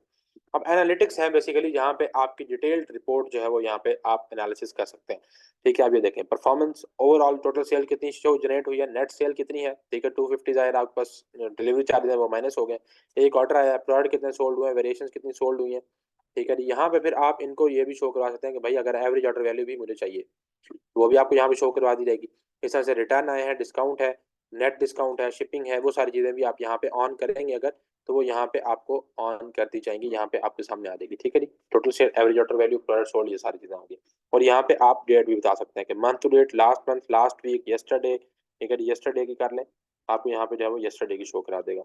अब एनालिटिक्स है बेसिकली जहाँ पे आपकी डिटेल्ड रिपोर्ट जो है वो यहाँ पे आप एनालिसिस कर सकते हैं, ठीक है। आप ये देखें, परफॉर्मेंस, ओवरऑल टोटल सेल कितनी शो जनरेट हुई है, नेट सेल कितनी है, ठीक है। 250 आया आपके पास, डिलीवरी चार्जेस है वो माइनस हो गए, एक ऑर्डर आया, प्रोडक्ट कितने सोल्ड हुए हैं, वेरिएशन कितनी सोल्ड हुई है, ठीक है। यहाँ पे फिर आप इनको ये भी शो करवा सकते हैं कि भाई अगर एवरेज ऑर्डर वैल्यू भी मुझे चाहिए वो भी आपको यहाँ पे शो करवा दी जाएगी। इस तरह से रिटर्न आए हैं, डिस्काउंट है, नेट डिस्काउंट है, शिपिंग है, वो सारी चीज़ें भी आप यहाँ पे ऑन करेंगे अगर, तो वो यहाँ पे आपको ऑन कर दी जाएंगी, यहाँ पे आपके सामने आ जाएगी, ठीक है जी। Total sale, average order value, product sold, ये सारी चीज़ें होंगी। और यहाँ पे आप डेट भी बता सकते हैं कि month to date, last month, last week, yesterday, ठीक है जी, यस्टरडे की कर लें आपको यहाँ पे जो है वो यस्टरडे की शो करा देगा।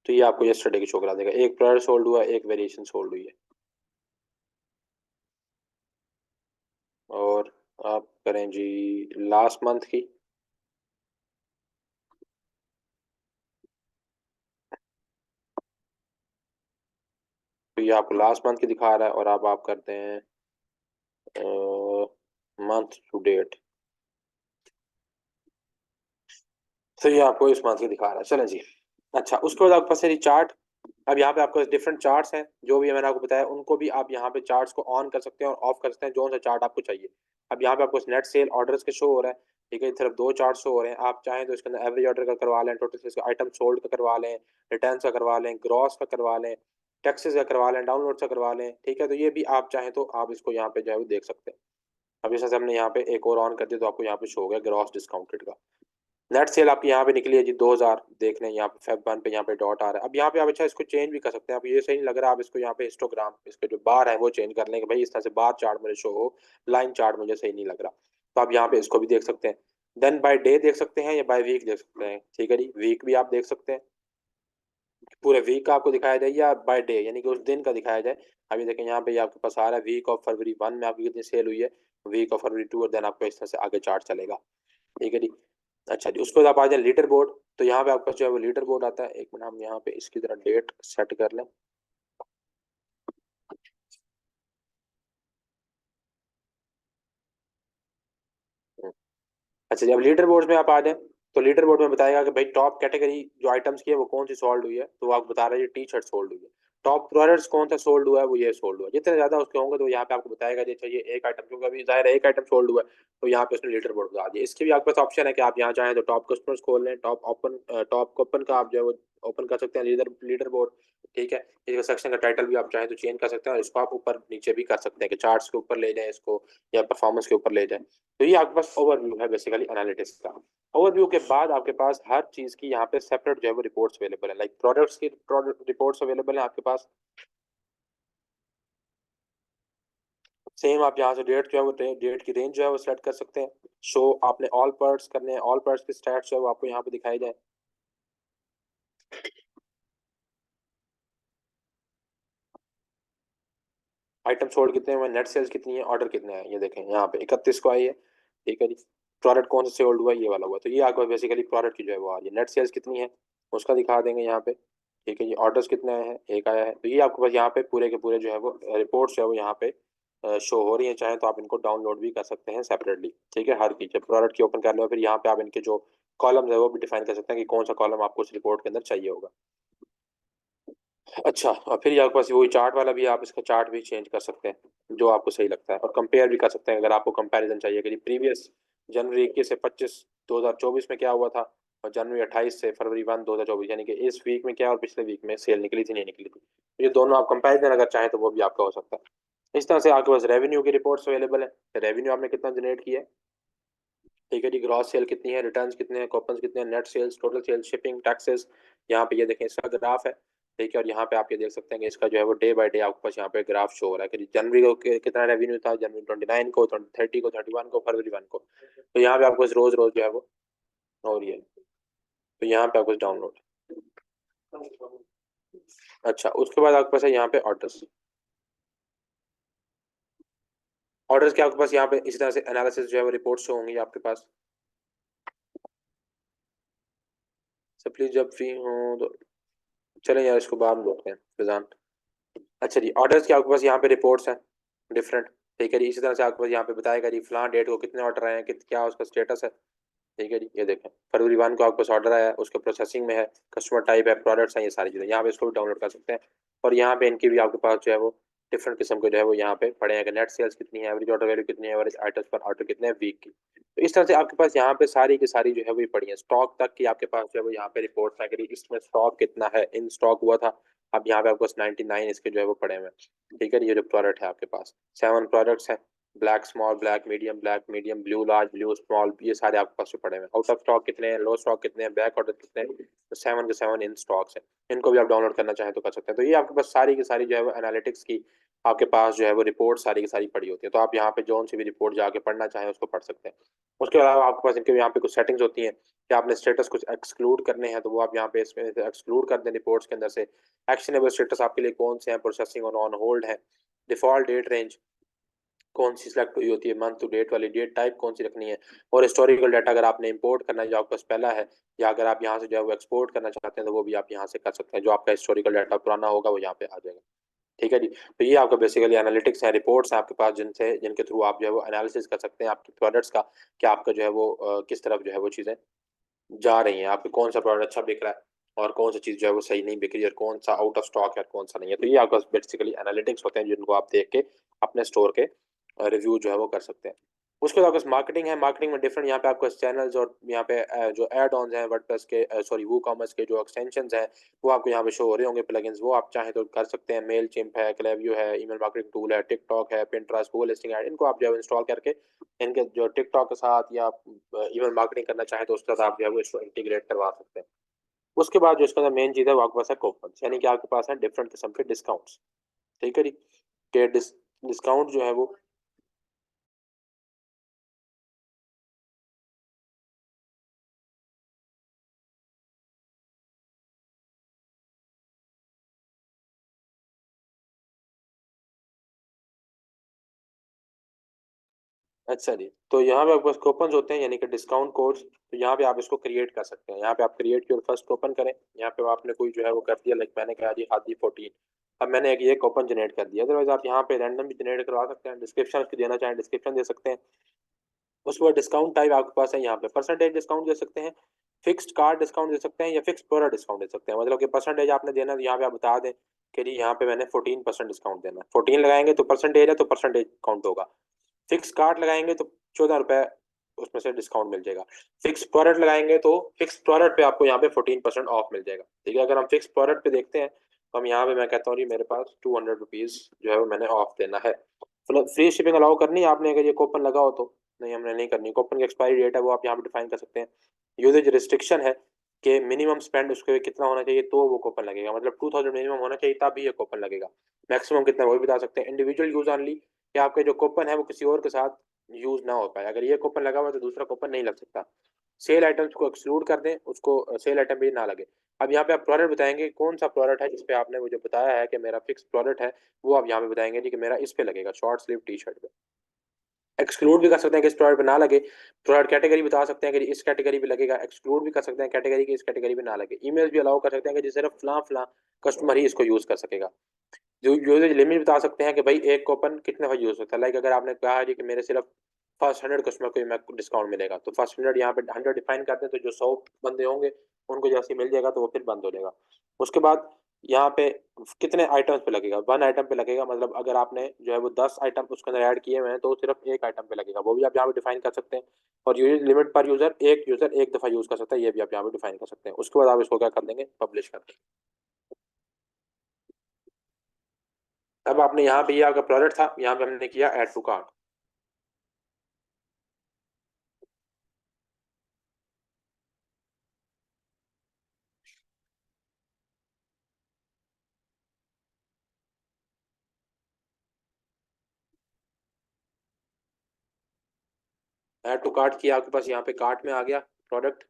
तो ये आपको यस्टरडे की शो करा देगा। एक प्रोडक्ट सोल्ड हुआ, एक वेरिएशन सोल्ड हुई है। और आप करें जी लास्ट मंथ की। तो ये आपको लास्ट मंथ की दिखा रहा है, और अब आप करते हैं मंथ टू डेट। तो ये आपको इस मंथ की दिखा रहा है। चलें जी। अच्छा, उसके बाद आपके पास है चार्ट। अब यहाँ पे आपको डिफरेंट चार्ट्स हैं, जो भी मैंने आपको बताया उनको भी आप यहाँ पे चार्ट्स को ऑन कर सकते हैं और ऑफ कर सकते हैं, जो सा चार्ट आपको चाहिए। अब यहाँ पे आपको नेट सेल ऑर्डर्स के शो हो रहा है, ठीक है। सिर्फ दो चार्ट शो हो रहे हैं। आप चाहें तो इसके अंदर एवरेज ऑर्डर का करवा लें, टोटल आइटम सोल्ड का करवा लें, रिटर्न का करवा लें, ग्रॉस का करवा लें, टैक्सेस का करवा लें, डाउनलोड का करवा लें, ठीक है। तो ये भी आप चाहें तो आप इसको यहाँ पे जो है वो देख सकते हैं। अब जैसे हमने यहाँ पे एक और ऑन कर दिया तो आपको यहाँ पे शो हो गया ग्रॉस डिस्काउंटेड का। नेट सेल आपकी यहाँ पे निकली है जी 2000, देख लें यहाँ पे फेब 1 पे यहाँ पे डॉट आ रहा है। अब यहाँ पे आप अच्छा इसको चेंज भी कर सकते हैं। आप ये सही नहीं लग रहा, आप इसको यहाँ पे हिस्टोग्राम, इसके जो बार है वो चेंज कर लें कि भाई इस तरह से बार चार्ट मुझे शो हो, लाइन चार्ट मुझे सही नहीं लग रहा। तो आप यहाँ पे इसको भी देख सकते हैं। देन बाय डे देख सकते हैं या बाय वीक देख सकते हैं, ठीक है जी। वीक भी आप देख सकते हैं, पूरे वीक का आपको दिखाया जाए, या बाय डे यानी कि उस दिन का दिखाया जाए। अभी देखें यहाँ पे ये आपके पास आ रहा है वीक ऑफ फरवरी 1 में आपकी कितनी सेल हुई है, वीक ऑफ फरवरी 2, और देन आपको इस तरह से आगे चार्ट चलेगा, ठीक है जी। अच्छा जी, उसके बाद आप आ जाए लीडर बोर्ड। तो यहाँ पे आपका जो है वो लीडर बोर्ड आता है। एक मिनट, हम यहाँ पे इसकी तरह डेट सेट कर लें। अच्छा जी, अब लीडर बोर्ड में आप आ जाए तो लीडर बोर्ड में बताएगा कि भाई टॉप कैटेगरी जो आइटम्स की है वो कौन सी सोल्ड हुई है। तो वो आपको बता रहा है ये टी शर्ट सोल्ड हुई है। टॉप प्रोडक्ट्स कौन सा सोल्ड हुआ है, वो ये सोल्ड हुआ है। जितने ज्यादा उसके होंगे तो यहाँ पे आपको बताएगा जी अच्छा ये एक आइटम, क्योंकि अभी जाहिर है एक आइटम सोल्ड हुआ है तो यहाँ पे उसने लीडर बोर्ड बता दिया। इसके भी आपके पास ऑप्शन है कि आप यहाँ चाहें तो टॉप कस्टमर्स खोल लें, टॉप कूपन का आप जो है वो ओपन कर सकते हैं लीडर लीडर बोर्ड, ठीक है। इसका सेक्शन का टाइटल भी आप चाहें तो चेंज कर सकते हैं, और इसको आप ऊपर नीचे भी कर सकते हैं कि चार्ट्स के ऊपर ले जाएं इसको, या परफॉर्मेंस के ऊपर ले जाएं। तो ये आपके पास ओवरव्यू है बेसिकली एनालिटिक्स का। ओवरव्यू के बाद आपके पास हर चीज की यहाँ पे सेपरेट जो है वो रिपोर्ट्स अवेलेबल है। लाइक प्रोडक्ट्स की प्रोडक्ट रिपोर्ट्स अवेलेबल है आपके पास। सेम आप यहाँ से डेट जो है वो डेट की रेंज जो है वो सेलेक्ट कर सकते हैं। शो आपने ऑल पार्ट्स करने हैं, ऑल पार्ट्स के स्टैट्स जो है वो आपको यहाँ पे दिखाई जाए। आइटम सोल्ड कितने हुए, नेट सेल्स कितनी है, ऑर्डर कितने हैं, ये देखें यहाँ पे 31 को आई है, ठीक है जी। प्रोडक्ट कौन सा सोल्ड हुआ है, ये वाला हुआ। तो ये आपको बेसिकली प्रोडक्ट की जो है वो आ रही है। नेट सेल्स कितनी है उसका दिखा देंगे यहाँ पे, ठीक है जी। ऑर्डर्स कितने आए हैं, एक आया है। तो ये आपको बस यहाँ पे पूरे के पूरे जो है वो रिपोर्ट्स जो है वो यहाँ पे शो हो रही है। चाहे तो आप इनको डाउनलोड भी कर सकते हैं सेपरेटली, ठीक है। हर की जब प्रोडक्ट की ओपन कर लो फिर यहाँ पे आप इनके जो कॉलम है वो भी डिफाइन कर सकते हैं कि कौन सा कॉलम आपको उस रिपोर्ट के अंदर चाहिए होगा। अच्छा, और फिर आपके पास वही चार्ट वाला भी, आप इसका चार्ट भी चेंज कर सकते हैं जो आपको सही लगता है, और कंपेयर भी कर सकते हैं अगर आपको कंपैरिजन चाहिए कि प्रीवियस जनवरी 21 से 25 2024 में क्या हुआ था, और जनवरी 28 से फरवरी 1 2024 यानी कि इस वीक में क्या और पिछले वीक में सेल निकली थी नहीं निकली थी। तो ये दोनों आप कंपैरिजन अगर चाहें तो वो भी आपका हो सकता है। इस तरह से आपके पास रेवेन्यू की रिपोर्ट्स अवेलेबल है। रेवेन्यू आपने कितना जनरेट किया है, ठीक है जी। ग्रॉस सेल कितनी है, रिटर्न्स कितने हैं, कूपन्स कितने हैं, net sales, total sales, shipping, taxes. यहाँ पे ये देखें इसका ग्राफ है, ठीक है। और यहाँ पे आप ये देख सकते हैं कि इसका जो है वो डे बाय डे आपके पास यहाँ पे ग्राफ शो हो रहा है कि जनवरी को कितना रेवेन्यू था, जनवरी 29 को, 30 को, 31 को, फरवरी 1 को। तो यहाँ पे आपको रोज रोज जो है वो हो रही है। तो यहाँ पे आपको डाउनलोड। अच्छा, उसके बाद आपके पास है यहाँ पे ऑर्डर्स। ऑर्डर्स के आपके पास यहाँ पे इसी तरह से एनालिसिस जो है वो रिपोर्ट शो होंगी आपके पास। सब प्लीज जब फ्री हो तो चलें यार, इसको बाद में देखते हैं फिजान। अच्छा जी, ऑर्डर्स के आपके पास यहाँ पे रिपोर्ट्स हैं डिफरेंट, ठीक है जी। इसी तरह से आपके पास यहाँ पे बताएगा जी फलां डेट को कितने ऑर्डर आए हैं, क्या उसका स्टेटस है, ठीक है जी। ये देखें फरवरी 1 को आपके पास ऑर्डर आया है, उसके प्रोसेसिंग में है, कस्टमर टाइप है, प्रोडक्ट्स हैं, ये सारी चीज़ें यहाँ पे इसको भी डाउनलोड कर सकते हैं। और यहाँ पे इनकी भी आपके पास जो है वो डिफरेंट किस्म के जो है वो यहाँ पे पड़े हैं कि नेट सेल्स कितनी है, एवरेज ऑर्डर वैल्यू कितनी है, एवरेज आइटम्स पर ऑर्डर कितने हैं वीक की। तो इस तरह से आपके पास यहाँ पे सारी की सारी जो है वो पड़ी है। स्टॉक तक की आपके पास जो है वो यहाँ पे रिपोर्ट है कि इसमें स्टॉक कितना है, इन स्टॉक हुआ था। अब यहाँ पे आपको 99 इसके जो है वो पड़े हुए हैं, ठीक है। ये जो प्रोडक्ट है आपके पास 7 प्रोडक्ट्स हैं, black small, black medium, blue large, blue small, ये सारे आपके पास पड़े हुए हैं। आउट ऑफ स्टॉक कितने हैं, लो स्टॉक कितने हैं, बैक ऑर्डर कितने हैं, तो 7 के 7 इन स्टॉक्स हैं। इनको भी आप डाउनलोड करना चाहें तो कर सकते हैं। तो ये आपके पास सारी की सारी जो है वो एनालिटिक्स की आपके पास जो है वो रिपोर्ट सारी की सारी पड़ी होती है, तो आप यहाँ पे जोन सी भी रिपोर्ट जाके पढ़ना चाहें उसको पढ़ सकते हैं। उसके अलावा आपके पास इनके यहाँ पे कुछ सेटिंग्स होती हैं कि आपने स्टेटस कुछ एक्सक्लूड करने हैं, तो वो आप यहाँ पे इसमें एक्सक्लूड कर दें रिपोर्ट्स के अंदर से। एक्शनेबल स्टेटस आपके लिए कौन से हैं, प्रोसेसिंग और ऑन होल्ड है। डिफॉल्ट डेट रेंज कौन सी सिलेक्ट हुई होती है, मंथ टू डेट वाली, डेट टाइप कौन सी रखनी है, और हिस्टोरिकल डाटा अगर आपने इंपोर्ट करना है जो आपके पास पहला है, या अगर आप यहाँ से जो है वो एक्सपोर्ट करना चाहते हैं तो वो भी आप यहाँ से कर सकते हैं। जो आपका हिस्टोरिकल डाटा पुराना होगा वो यहाँ पे आ जाएगा। ठीक है जी। तो ये आपका बेसिकली एनालिटिक्स है, रिपोर्ट्स हैं आपके पास जिनसे जिनके थ्रू आप जो है वो एनालिसिस कर सकते हैं आपके प्रोडक्ट्स का, कि आपका जो है वो किस तरफ जो है वो चीज़ें जा रही हैं, आपके कौन सा प्रोडक्ट अच्छा बिक रहा है और कौन सी चीज़ जो है वो सही नहीं बिक रही है, और कौन सा आउट ऑफ स्टॉक है और कौन सा नहीं है। तो ये आपके पास बेसिकली एनालिटिक्स होते हैं जिनको आप देख के अपने स्टोर के रिव्यू जो है वो कर सकते हैं। उसके बाद आपके मार्केटिंग है। मार्केटिंग में डिफरेंट यहाँ पे आपको चैनल्स और यहाँ पे जो एड ऑन्स हैं वर्डप्रेस के, सॉरी वो कॉमर्स के जो एक्सटेंशंस हैं वो आपको यहाँ पे शो हो रहे होंगे प्लगइन्स, वो आप चाहें तो कर सकते हैं। मेल चिम्प है, क्लेवियो है, ईमेल मार्केटिंग टूल है, टिकटॉक है, पिंटरेस्ट, गूगल लिस्टिंग एड, इनको आप जो है इंस्टॉल करके इनके जो टिकटॉक के साथ या ईमेल मार्केटिंग करना चाहें तो उसके साथ आप जो है वो इसको इंटीग्रेट करवा सकते हैं। उसके बाद जो इसके अंदर मेन चीज़ है वो आपके पास है कूपन, यानी कि आपके पास है डिफरेंट किस्म के डिस्काउंट्स। ठीक है जी। के डिस्काउंट जो है वो अच्छा जी। तो यहाँ पे आपके पास कूपन होते हैं यानी कि डिस्काउंट कोड्स, तो यहाँ पे आप इसको क्रिएट कर सकते हैं। यहाँ पे आप क्रिएट योर फर्स्ट कूपन करें, यहाँ पे आपने कोई जो है वो कर दिया, लाइक मैंने कहा जी हादी 14, अब मैंने एक ये कूपन जनरेट कर दिया। अदरवाइज आप यहाँ पे रैंडम भी जनरेट करवा सकते हैं, डिस्क्रिप्शन उसकी देना चाहें डिस्क्रिप्शन दे सकते हैं। उसके बाद डिस्काउंट टाइप आपके पास है, यहाँ पे परसेंटेज डिस्काउंट दे सकते हैं, फिक्स्ड कार्ड डिस्काउंट दे सकते हैं, या फिक्स प्रोडक्ट डिस्काउंट दे सकते हैं। मतलब कि परसेंटेज आपने देना तो यहाँ पे आप बता दें कि जी यहाँ पे मैंने 14% डिस्काउंट देना है। 14 लगाएंगे तो परसेंटेज है तो परसेंटेज काउंट होगा। फिक्स कार्ड लगाएंगे तो 14 रुपए उसमें से डिस्काउंट मिल जाएगा। फिक्स प्रोडक्ट लगाएंगे तो फिक्स प्रोडक्ट पे आपको यहाँ पे 14% ऑफ मिल जाएगा। ठीक है। अगर हम फिक्स प्रोडक्ट पे देखते हैं तो हम यहाँ पे मैं कहता हूँ जी मेरे पास 200 रुपीज जो है वो मैंने ऑफ देना है। फ्री शिपिंग अलाउ करनी है आपने अगर ये कूपन लगा हो तो, नहीं हमने नहीं करनी। कूपन की एक्सपायरी डेट है वो आप यहाँ पे डिफाइन कर सकते हैं। यूजेज रिस्ट्रिक्शन है कि मिनिमम स्पेंड उसके कितना होना चाहिए तो वो कूपन लगेगा, मतलब 2000 मिनिमम होना चाहिए तब भी ये कूपन लगेगा। मैक्सिमम कितना वो भी बता सकते हैं। इंडिविजुअल यूज ऑनली, कि आपके जो कूपन है वो किसी और के साथ यूज ना हो पाए, अगर ये कूपन लगा हुआ है तो दूसरा कूपन नहीं लग सकता। सेल आइटम्स को एक्सक्लूड कर दें, उसको सेल आइटम भी ना लगे। अब यहाँ पे आप प्रोडक्ट बताएंगे कौन सा प्रोडक्ट है जिस पे आपने मुझे बताया है कि मेरा फिक्स प्रोडक्ट है, वो आप यहाँ पे बताएंगे जी कि मेरा इस पे लगेगा, शॉर्ट स्लीव टी शर्ट पे। एक्सक्लूड भी कर सकते हैं कि इस प्रोडक्ट पे ना लगे। प्रोडक्ट कैटेगरी बता सकते हैं कि इस कैटेगरी पे लगेगा, एक्सक्लूड भी कर सकते हैं कैटेगरी की, इस कैटेगरी पे ना लगे। ईमेल भी अलाउ कर सकते हैं कि जी सिर्फ फलां फलां कस्टमर ही इसको यूज कर सकेगा। जो यूजेज लिमिट बता सकते हैं कि भाई एक कूपन कितने बार यूज होता है। लाइक अगर आपने कहा है कि मेरे सिर्फ फर्स्ट 100 कस्टमर को ही मैं डिस्काउंट मिलेगा, तो फर्स्ट 100 यहाँ पे 100 डिफाइन करते हैं, तो जो 100 बंदे होंगे उनको जैसे ही मिल जाएगा तो वो फिर बंद हो जाएगा। उसके बाद यहाँ पे कितने आइटम्स पे लगेगा, 1 आइटम पे लगेगा, मतलब अगर आपने जो है वो 10 आइटम उसके अंदर ऐड किए हुए हैं तो सिर्फ एक आइटम पे लगेगा, वो भी आप यहाँ पे डिफाइन कर सकते हैं। और यूज लिमिट पर यूजर एक दफा यूज कर सकता है, ये भी आप यहाँ पे डिफाइन कर सकते हैं। उसके बाद आप इसको क्या कर देंगे, पब्लिश कर देंगे। अब आपने यहाँ पे ये आपका प्रोडक्ट था, यहाँ पे हमने किया add to cart. Add to cart किया, आपके पास यहाँ पे कार्ट में आ गया प्रोडक्ट।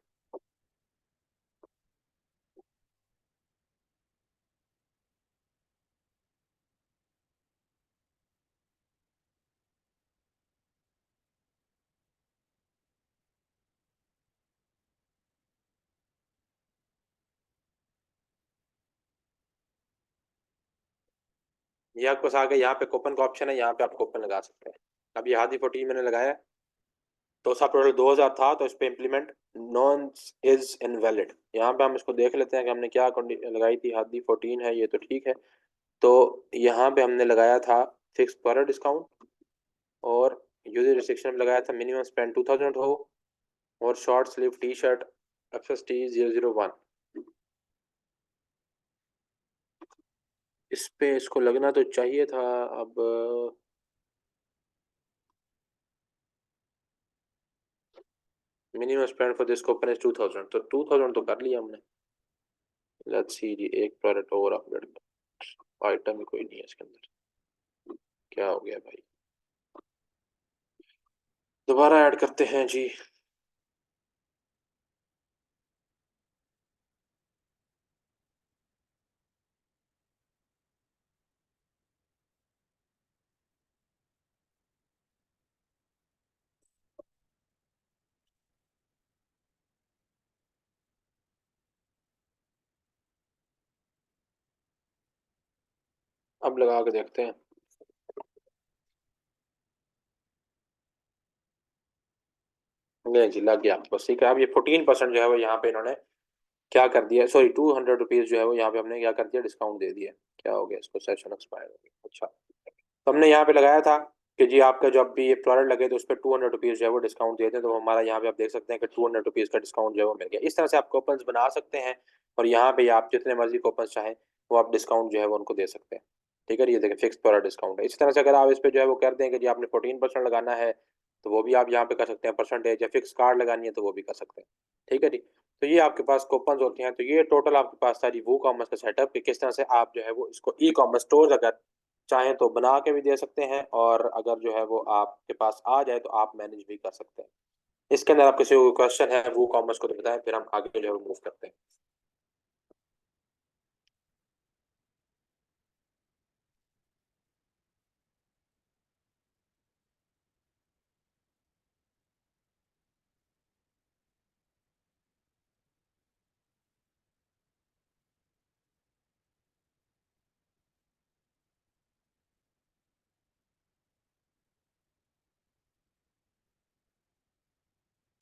ये आपके पास आ गया, यहाँ पे कूपन का ऑप्शन है, यहाँ पे आप कूपन लगा सकते हैं। अब ये हादी 14 मैंने लगाया है, तो उसका प्रोडक्ट 2000 था तो इस पे इम्प्लीमेंट नॉन इज इनवैलिड। यहाँ पे हम इसको देख लेते हैं कि हमने क्या लगाई थी। हादी 14 है ये तो ठीक है। तो यहाँ पे हमने लगाया था फिक्स पर डिस्काउंट, और यूजर रिस्ट्रिक्शन में लगाया था मिनिमम स्पेंड 2000 हो, और short sleeve T shirt FST 001। इस पे इसको लगना तो चाहिए था। अब minimum spend for this coupon is 2000, तो 2000 तो कर लिया हमने। लेट्स सी जी, एक प्रोडक्ट और अपडेट, आइटम ही कोई नहीं है इसके अंदर। क्या हो गया भाई? दोबारा ऐड करते हैं जी। अब लगा के देखते हैं। नहीं जी, लग गया बस। ठीक है, अब ये 14% जो है वो यहाँ पे इन्होंने क्या कर दिया, सॉरी 200 रुपीज जो है वो यहाँ पे हमने क्या कर दिया, डिस्काउंट दे दिया। क्या हो गया इसको, सेशन एक्सपायर हो गया। अच्छा, तो हमने यहाँ पे लगाया था कि जी आपका जब भी ये प्रोडक्ट लगे तो उस पर 200 रुपीज जो है वो डिस्काउंट देते हैं। तो हमारा यहाँ पे आप देख सकते हैं कि 200 रुपीज का डिस्काउंट जो है वो मिल गया। इस तरह से आप कूपन्स बना सकते हैं और यहाँ पे आप जितने मर्जी कूपन्स चाहें वो आप डिस्काउंट जो है वो उनको दे सकते हैं। ठीक है, ये देखिए फिक्स प्रोडक्ट डिस्काउंट है। इसी तरह से अगर आप इस पे जो है वो कर दें कि जी आपने 14% लगाना है तो वो भी आप यहाँ पे कर सकते हैं परसेंटेज, या फिक्स कार्ड लगानी है तो वो भी कर सकते हैं। ठीक है जी, तो ये आपके पास कूपन्स होते हैं। तो ये टोटल आपके पास सारी वो कॉमर्स का सेटअप कि किस तरह से आप जो है वो इसको ई कॉमर्स स्टोर अगर चाहें तो बना के भी दे सकते हैं, और अगर जो है वो आपके पास आ जाए तो आप मैनेज भी कर सकते हैं। इसके अंदर आप किसी को क्वेश्चन है वो कॉमर्स को तो बताएं, फिर हम आगे जो है वो मूव करते हैं।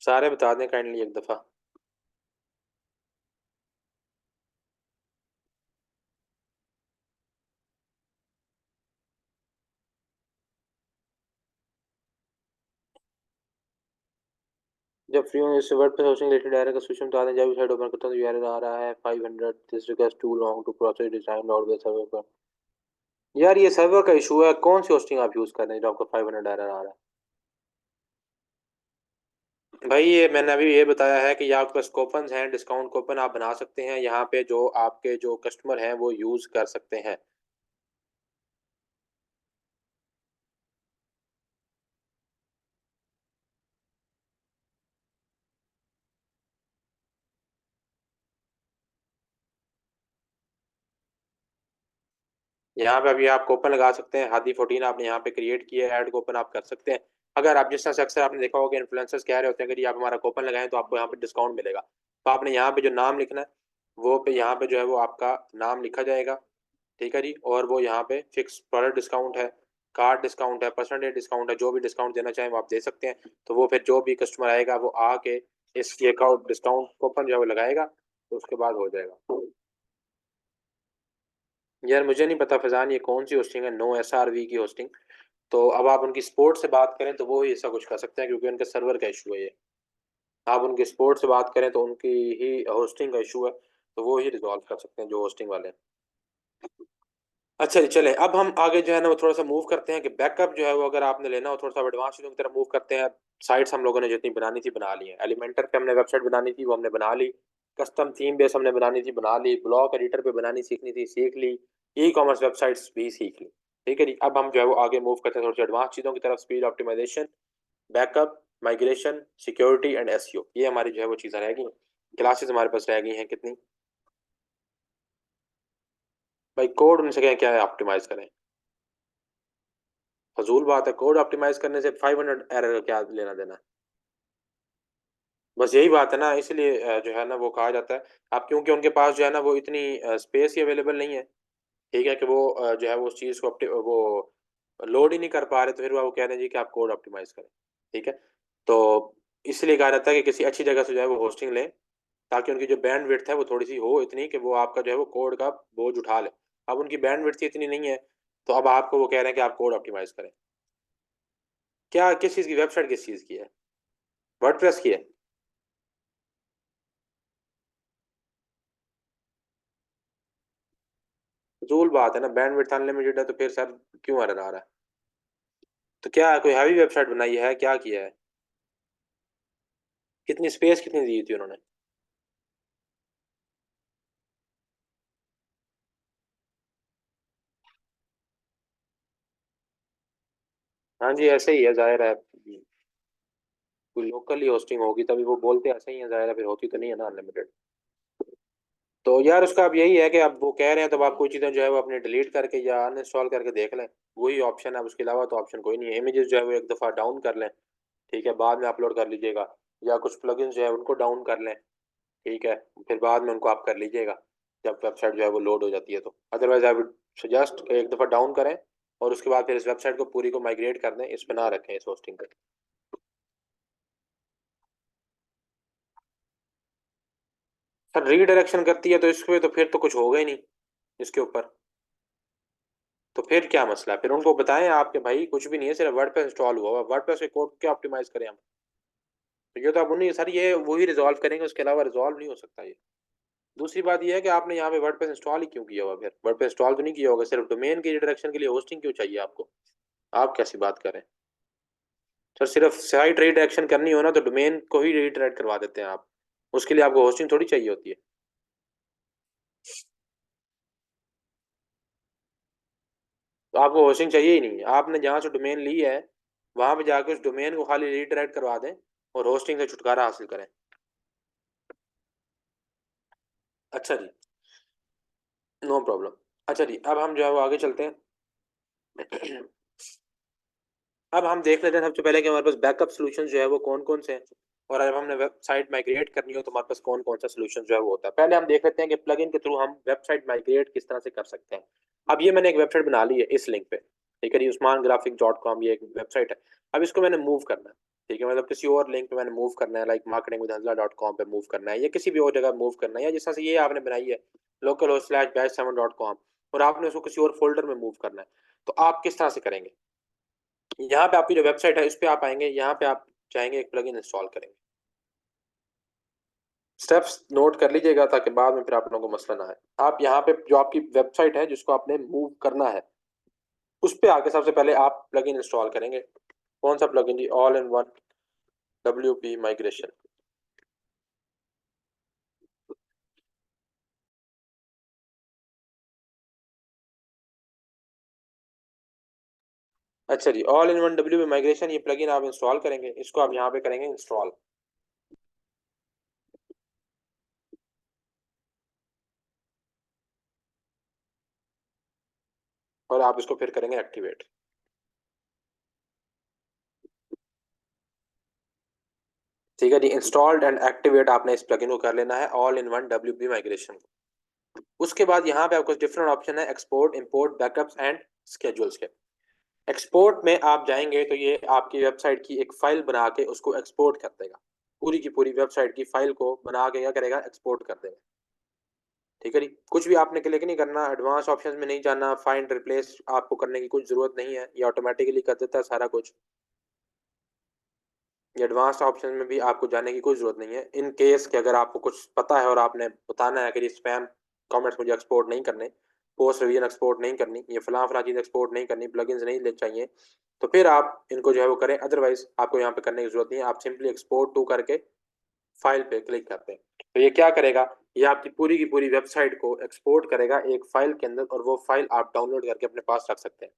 सारे बता दें काइंडली एक दफ़ा। जब फ्री हो इससे वर्ड पे होस्टिंग रिलेटेड एरर का सोल्यूशन बता दें। जब साइट ओपन करता हूं तो यूआरएल आ रहा है 500, this request too long to process design और द सर्वर पर। यार ये सर्वर का इशू है, कौन सी होस्टिंग आप यूज कर रहे हैं जो आपको 500 एरर आ रहा है? भाई ये मैंने अभी ये बताया है कि ये आपके पास कूपन हैं, डिस्काउंट कूपन आप बना सकते हैं यहाँ पे, जो आपके जो कस्टमर हैं वो यूज कर सकते हैं। यहाँ पे अभी आप कूपन लगा सकते हैं। हादी 14 आपने यहाँ पे क्रिएट किया है, ऐड कूपन आप कर सकते हैं। अगर आप जिस तरह से अक्सर आपने देखा होगा कि इन्फ्लुएंसर्स कह रहे होते हैं कि जी आप हमारा कूपन लगाएं तो आपको यहाँ पे डिस्काउंट मिलेगा, तो आपने यहाँ पे जो नाम लिखना है वो पे यहाँ पे जो है वो आपका नाम लिखा जाएगा। ठीक है जी, और वो यहाँ पे फिक्स प्रोडक्ट डिस्काउंट है, कार्ड डिस्काउंट है, परसेंटेज डिस्काउंट है, जो भी डिस्काउंट देना चाहें वो आप दे सकते हैं। तो वो फिर जो भी कस्टमर आएगा वो आके इस ये अकाउंट डिस्काउंट कूपन जो है वो लगाएगा, तो उसके बाद हो जाएगा। यार मुझे नहीं पता फैजान ये कौन सी होस्टिंग है, नो SRV की होस्टिंग। तो अब आप उनकी सपोर्ट से बात करें तो वो ही ऐसा कुछ कर सकते हैं, क्योंकि उनके सर्वर का इशू है ये। आप उनकी सपोर्ट से बात करें तो उनकी ही होस्टिंग का इशू है, तो वो ही रिजॉल्व कर सकते हैं जो होस्टिंग वाले हैं। अच्छा जी, चलें अब हम आगे जो है ना वो थोड़ा सा मूव करते हैं कि बैकअप जो है वो अगर आपने लेना हो थोड़ा सा एडवांस चीज़ों की तरफ मूव करते हैं। साइट्स हम लोगों ने जितनी बनानी थी बना ली है। एलिमेंटर पे हमने वेबसाइट बनानी थी वो हमने बना ली। कस्टम थीम बेस हमने बनानी थी बना ली। ब्लॉग एडिटर पे बनानी सीखनी थी सीख ली। ई कॉमर्स वेबसाइट्स भी सीख ली। ठीक है जी, अब हम जो है वो आगे मूव करते हैं थोड़ी सी एडवांस चीज़ों की तरफ। Speed optimisation, backup, migration, security and SEO, ये हमारी जो है वो चीज़ें रह गई। क्लासेस हमारे पास रह गई हैं कितनी? भाई कोड उनसे क्या क्या ऑप्टिमाइज करें? फजूल बात है, कोड ऑप्टिमाइज करने से 500 एरर का क्या लेना देना? बस यही बात है ना, इसलिए जो है ना वो कहा जाता है। अब क्योंकि उनके पास जो है ना वो इतनी स्पेस ही अवेलेबल नहीं है, ठीक है, कि वो जो है वो उस चीज़ को वो लोड ही नहीं कर पा रहे, तो फिर वो कह रहे हैं जी कि आप कोड ऑप्टिमाइज करें। ठीक है, तो इसलिए कहा जाता है कि किसी अच्छी जगह से जो है वो होस्टिंग लें, ताकि उनकी जो बैंड विड्थ है वो थोड़ी सी हो इतनी कि वो आपका जो है वो कोड का बोझ उठा ले। अब उनकी बैंड विड्थ इतनी नहीं है, तो अब आपको वो कह रहे हैं कि आप कोड ऑप्टिमाइज करें। क्या किस चीज़ की वेबसाइट, किस चीज़ की है? वर्डप्रेस की है? फजूल बात है ना, बैंडविड्थ अनलिमिटेड है तो फिर सर क्यों एरर आ रहा है? तो क्या कोई हैवी वेबसाइट बनाई है, क्या किया है? कितनी स्पेस कितनी दी थी उन्होंने? हाँ जी, ऐसे ही है, जाहिर है कोई लोकल ही होस्टिंग होगी तभी वो बोलते ऐसे ही है, जाहिर है फिर होती तो नहीं है ना अनलिमिटेड। तो यार उसका अब यही है कि अब वो कह रहे हैं, तब आप कोई चीज़ें जो है वो अपने डिलीट करके या अनइंस्टॉल करके देख लें, वही ऑप्शन है, उसके अलावा तो ऑप्शन कोई नहीं है। इमेजेस जो है वो एक दफ़ा डाउन कर लें, ठीक है, बाद में अपलोड कर लीजिएगा, या कुछ प्लगइन्स जो है उनको डाउन कर लें, ठीक है, फिर बाद में उनको आप कर लीजिएगा जब वेबसाइट जो है वो लोड हो जाती है तो। अदरवाइज आई वुड सजेस्ट एक दफ़ा डाउन करें और उसके बाद फिर इस वेबसाइट को पूरी को माइग्रेट कर दें, इस पे ना रखें इस होस्टिंग पे। सर रीडायरेक्शन करती है तो इसके तो फिर तो कुछ होगा ही नहीं इसके ऊपर, तो फिर क्या मसला है? फिर उनको बताएं आपके भाई कुछ भी नहीं है, सिर्फ वर्डप्रेस इंस्टॉल हुआ हुआ, वर्डप्रेस के कोड क्या ऑप्टिमाइज करें हम? तो ये तो आप उन्हीं सर ये वही रिजॉल्व करेंगे, उसके अलावा रिजॉल्व नहीं हो सकता ये। दूसरी बात ये है कि आपने यहाँ पे वर्डप्रेस इंस्टॉल ही क्यों किया होगा? फिर वर्डप्रेस इंस्टॉल तो नहीं किया होगा, सिर्फ डोमेन की रिडायरेक्शन के लिए होस्टिंग क्यों चाहिए आपको? आप कैसी बात कर रहे हैं सर? सिर्फ साइट रीडायरेक्शन करनी हो ना तो डोमेन को ही रीडायरेक्ट करवा देते हैं आप, उसके लिए आपको होस्टिंग थोड़ी चाहिए होती है। तो आपको होस्टिंग चाहिए ही नहीं है, आपने जहाँ से डोमेन ली है वहां पे जाके उस डोमेन को खाली रीडायरेक्ट करवा दें और होस्टिंग से छुटकारा हासिल करें। अच्छा जी, नो प्रॉब्लम। अच्छा जी, अब हम जो है वो आगे चलते हैं। अब हम देख लेते हैं सबसे पहले कि हमारे पास बैकअप सॉल्यूशन जो है वो कौन कौन से हैं, और अगर हमने वेबसाइट माइग्रेट करनी हो तो हमारे पास कौन कौन सा सॉल्यूशन जो है वो होता है। पहले हम देख लेते हैं कि प्लगइन के थ्रू हम वेबसाइट माइग्रेट किस तरह से कर सकते हैं। अब ये मैंने एक वेबसाइट बना ली है इस लिंक पे, ठीक है, ये usmangraphic.com, ये एक वेबसाइट है। अब इसको मैंने मूव करना है, ठीक है, मतलब किसी और लिंक पे मैंने मूव करना है, लाइक marketingwithhanzala.com पे मूव करना है, या किसी भी और जगह मूव करना है, या जिस तरह से ये आपने बनाई है localhost/batch7.com, और आपने उसको किसी और फोल्डर में मूव करना है, तो आप किस तरह से करेंगे? यहाँ पे आपकी जो वेबसाइट है इस पे आप आएंगे, यहाँ पे आप चाहेंगे एक प्लगइन इंस्टॉल करेंगे। स्टेप्स नोट कर लीजिएगा ताकि बाद में फिर आप लोगों को मसला ना आए। आप यहाँ पे जो आपकी वेबसाइट है जिसको आपने मूव करना है उस पे आके सबसे पहले आप प्लगइन इंस्टॉल करेंगे। कौन सा प्लगइन जी? All in one WP migration. अच्छा जी, all in one WP migration, ये प्लगइन आप इंस्टॉल करेंगे, इसको आप यहाँ पे करेंगे इंस्टॉल, और आप इसको फिर करेंगे एक्टिवेट। ठीक है जी, इंस्टॉल्ड एंड एक्टिवेट आपने इस प्लगइन को कर लेना है, all in one WP migration. उसके बाद यहाँ पे आपको डिफरेंट ऑप्शन है, export, import, backups and schedules के। एक्सपोर्ट में आप जाएंगे तो ये आपकी वेबसाइट की एक फाइल बना के उसको एक्सपोर्ट कर देगा, पूरी की पूरी वेबसाइट की फाइल को बना के क्या करेगा? एक्सपोर्ट कर देगा। ठीक है जी, कुछ भी आपने क्लिक नहीं करना, एडवांस ऑप्शंस में नहीं जाना, फाइंड रिप्लेस आपको करने की कुछ जरूरत नहीं है, ये ऑटोमेटिकली कर देता है सारा कुछ। एडवांस ऑप्शन में भी आपको जाने की कोई जरूरत नहीं है। इन केस कि अगर आपको कुछ पता है और आपने बताना है कि ये स्पैम कमेंट्स मुझे एक्सपोर्ट नहीं करने, पोस्ट रिवीजन एक्सपोर्ट नहीं करनी, ये फलां फलां चीज़ एक्सपोर्ट नहीं करनी, प्लगइन्स नहीं ले चाहिए, तो फिर आप इनको जो है वो करें। अदरवाइज आपको यहाँ पे करने की जरूरत नहीं है, आप सिंपली एक्सपोर्ट टू करके फाइल पे क्लिक करते हैं तो ये क्या करेगा? ये आपकी पूरी की पूरी वेबसाइट को एक्सपोर्ट करेगा एक फाइल के अंदर, और वो फाइल आप डाउनलोड करके अपने पास रख सकते हैं।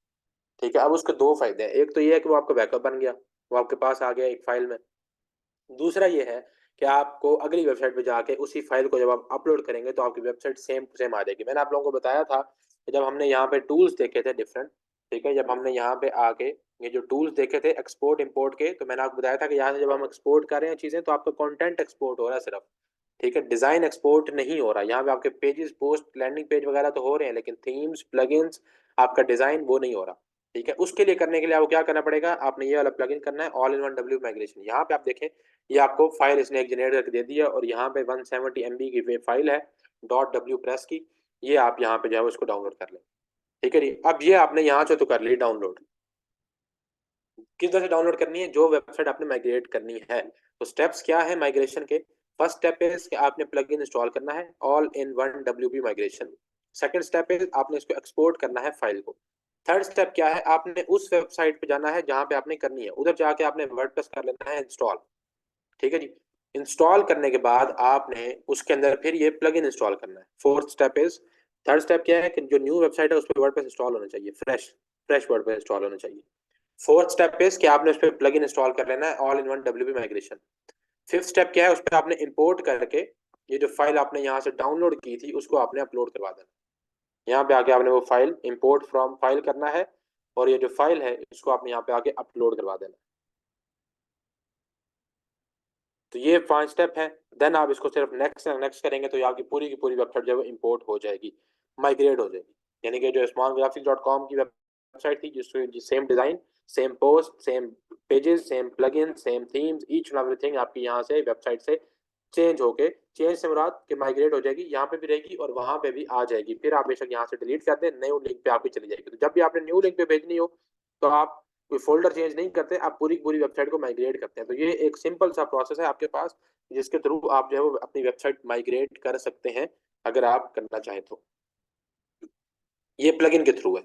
ठीक है, अब उसके दो फायदे हैं, एक तो ये है कि वो आपका बैकअप बन गया, वो आपके पास आ गया एक फाइल में। दूसरा ये है कि आपको अगली वेबसाइट पे जाके उसी फाइल को जब आप अपलोड करेंगे तो आपकी वेबसाइट सेम टू सेम आ जाएगी। मैंने आप लोगों को बताया था कि जब हमने यहाँ पे टूल्स देखे थे डिफरेंट, ठीक है, जब हमने यहाँ पे आके ये जो टूल्स देखे थे एक्सपोर्ट इंपोर्ट के, तो मैंने आपको बताया था कि यहाँ से जब हम एक्सपोर्ट कर रहे हैं चीज़ें तो आपका कंटेंट एक्सपोर्ट हो रहा है सिर्फ, ठीक है, डिज़ाइन एक्सपोर्ट नहीं हो रहा। यहाँ पे आपके पेजेस, पोस्ट, लैंडिंग पेज वगैरह तो हो रहे हैं, लेकिन थीम्स, प्लगइन्स, आपका डिज़ाइन वो नहीं हो रहा। ठीक है, उसके लिए करने के लिए आपको क्या करना पड़ेगा? आपने ये वाला प्लगइन करना है, all in one WP migration. यहाँ पे आप देखें ये आपको फाइल इसने एक जनरेट करके दे दिया, और यहाँ पे 170 MB की फाइल है .wpress की, ये आप यहाँ पे जो है उसको डाउनलोड कर लें। ठीक है जी, अब ये आपने यहाँ से तो कर ली डाउनलोड, किस तरह से डाउनलोड करनी है? जो वेबसाइट आपने माइग्रेट करनी है, तो स्टेप्स क्या है माइग्रेशन के? फर्स्ट स्टेप है कि आपने प्लगइन इंस्टॉल करना है, all in one WP migration. Second step है आपने इसको एक्सपोर्ट करना है फाइल को। थर्ड स्टेप क्या है? आपने उस वेबसाइट पे जाना है जहां पे आपने करनी है, उधर जाके आपने वर्डप्रेस कर लेना है इंस्टॉल। ठीक है जी, इंस्टॉल करने के बाद आपने उसके अंदर फिर ये प्लगइन इंस्टॉल करना है। Fourth step is, third step क्या है कि जो न्यू वेबसाइट है उस पर वर्डप्रेस इंस्टॉल होना चाहिए, फ्रेश वर्डप्रेस इंस्टॉल होना चाहिए। फोर्थ स्टेप इज कि आपने उस पर प्लग इन इंस्टॉल कर लेना है, all in one WP migration. Fifth step क्या है, उस पर आपने इंपोर्ट करके ये जो फाइल आपने यहाँ से डाउनलोड की थी उसको आपने अपलोड करवा देना। यहाँ पे आके आपने वो फाइल इंपोर्ट फ्रॉम फाइल करना है और ये जो फाइल है इसको आपने यहाँ पे आके अपलोड करवा देना। तो ये 5 स्टेप है। देन आप इसको सिर्फ नेक्स्ट नेक्स्ट करेंगे तो ये आपकी पूरी की पूरी वेबसाइट जो है इंपोर्ट हो जाएगी, माइग्रेट हो जाएगी। यानी कि जो smartgraphics.com की वेबसाइट थी जिसकी same design, same post, same pages, same plugin, same themes, each and everything आपकी यहाँ से वेबसाइट से चेंज होके, चेंज से मुराद के माइग्रेट हो जाएगी, यहाँ पे भी रहेगी और वहां पे भी आ जाएगी। फिर आप बेशक यहाँ से डिलीट कर दें, न्यू लिंक पे आपकी चली जाएगी। तो जब भी आपने न्यू लिंक पे भेजनी हो तो आप कोई फोल्डर चेंज नहीं करते, आप पूरी पूरी वेबसाइट को माइग्रेट करते हैं। तो ये एक सिंपल सा प्रोसेस है आपके पास जिसके थ्रू आप जो है वो अपनी वेबसाइट माइग्रेट कर सकते हैं अगर आप करना चाहें तो। ये प्लगइन के थ्रू है।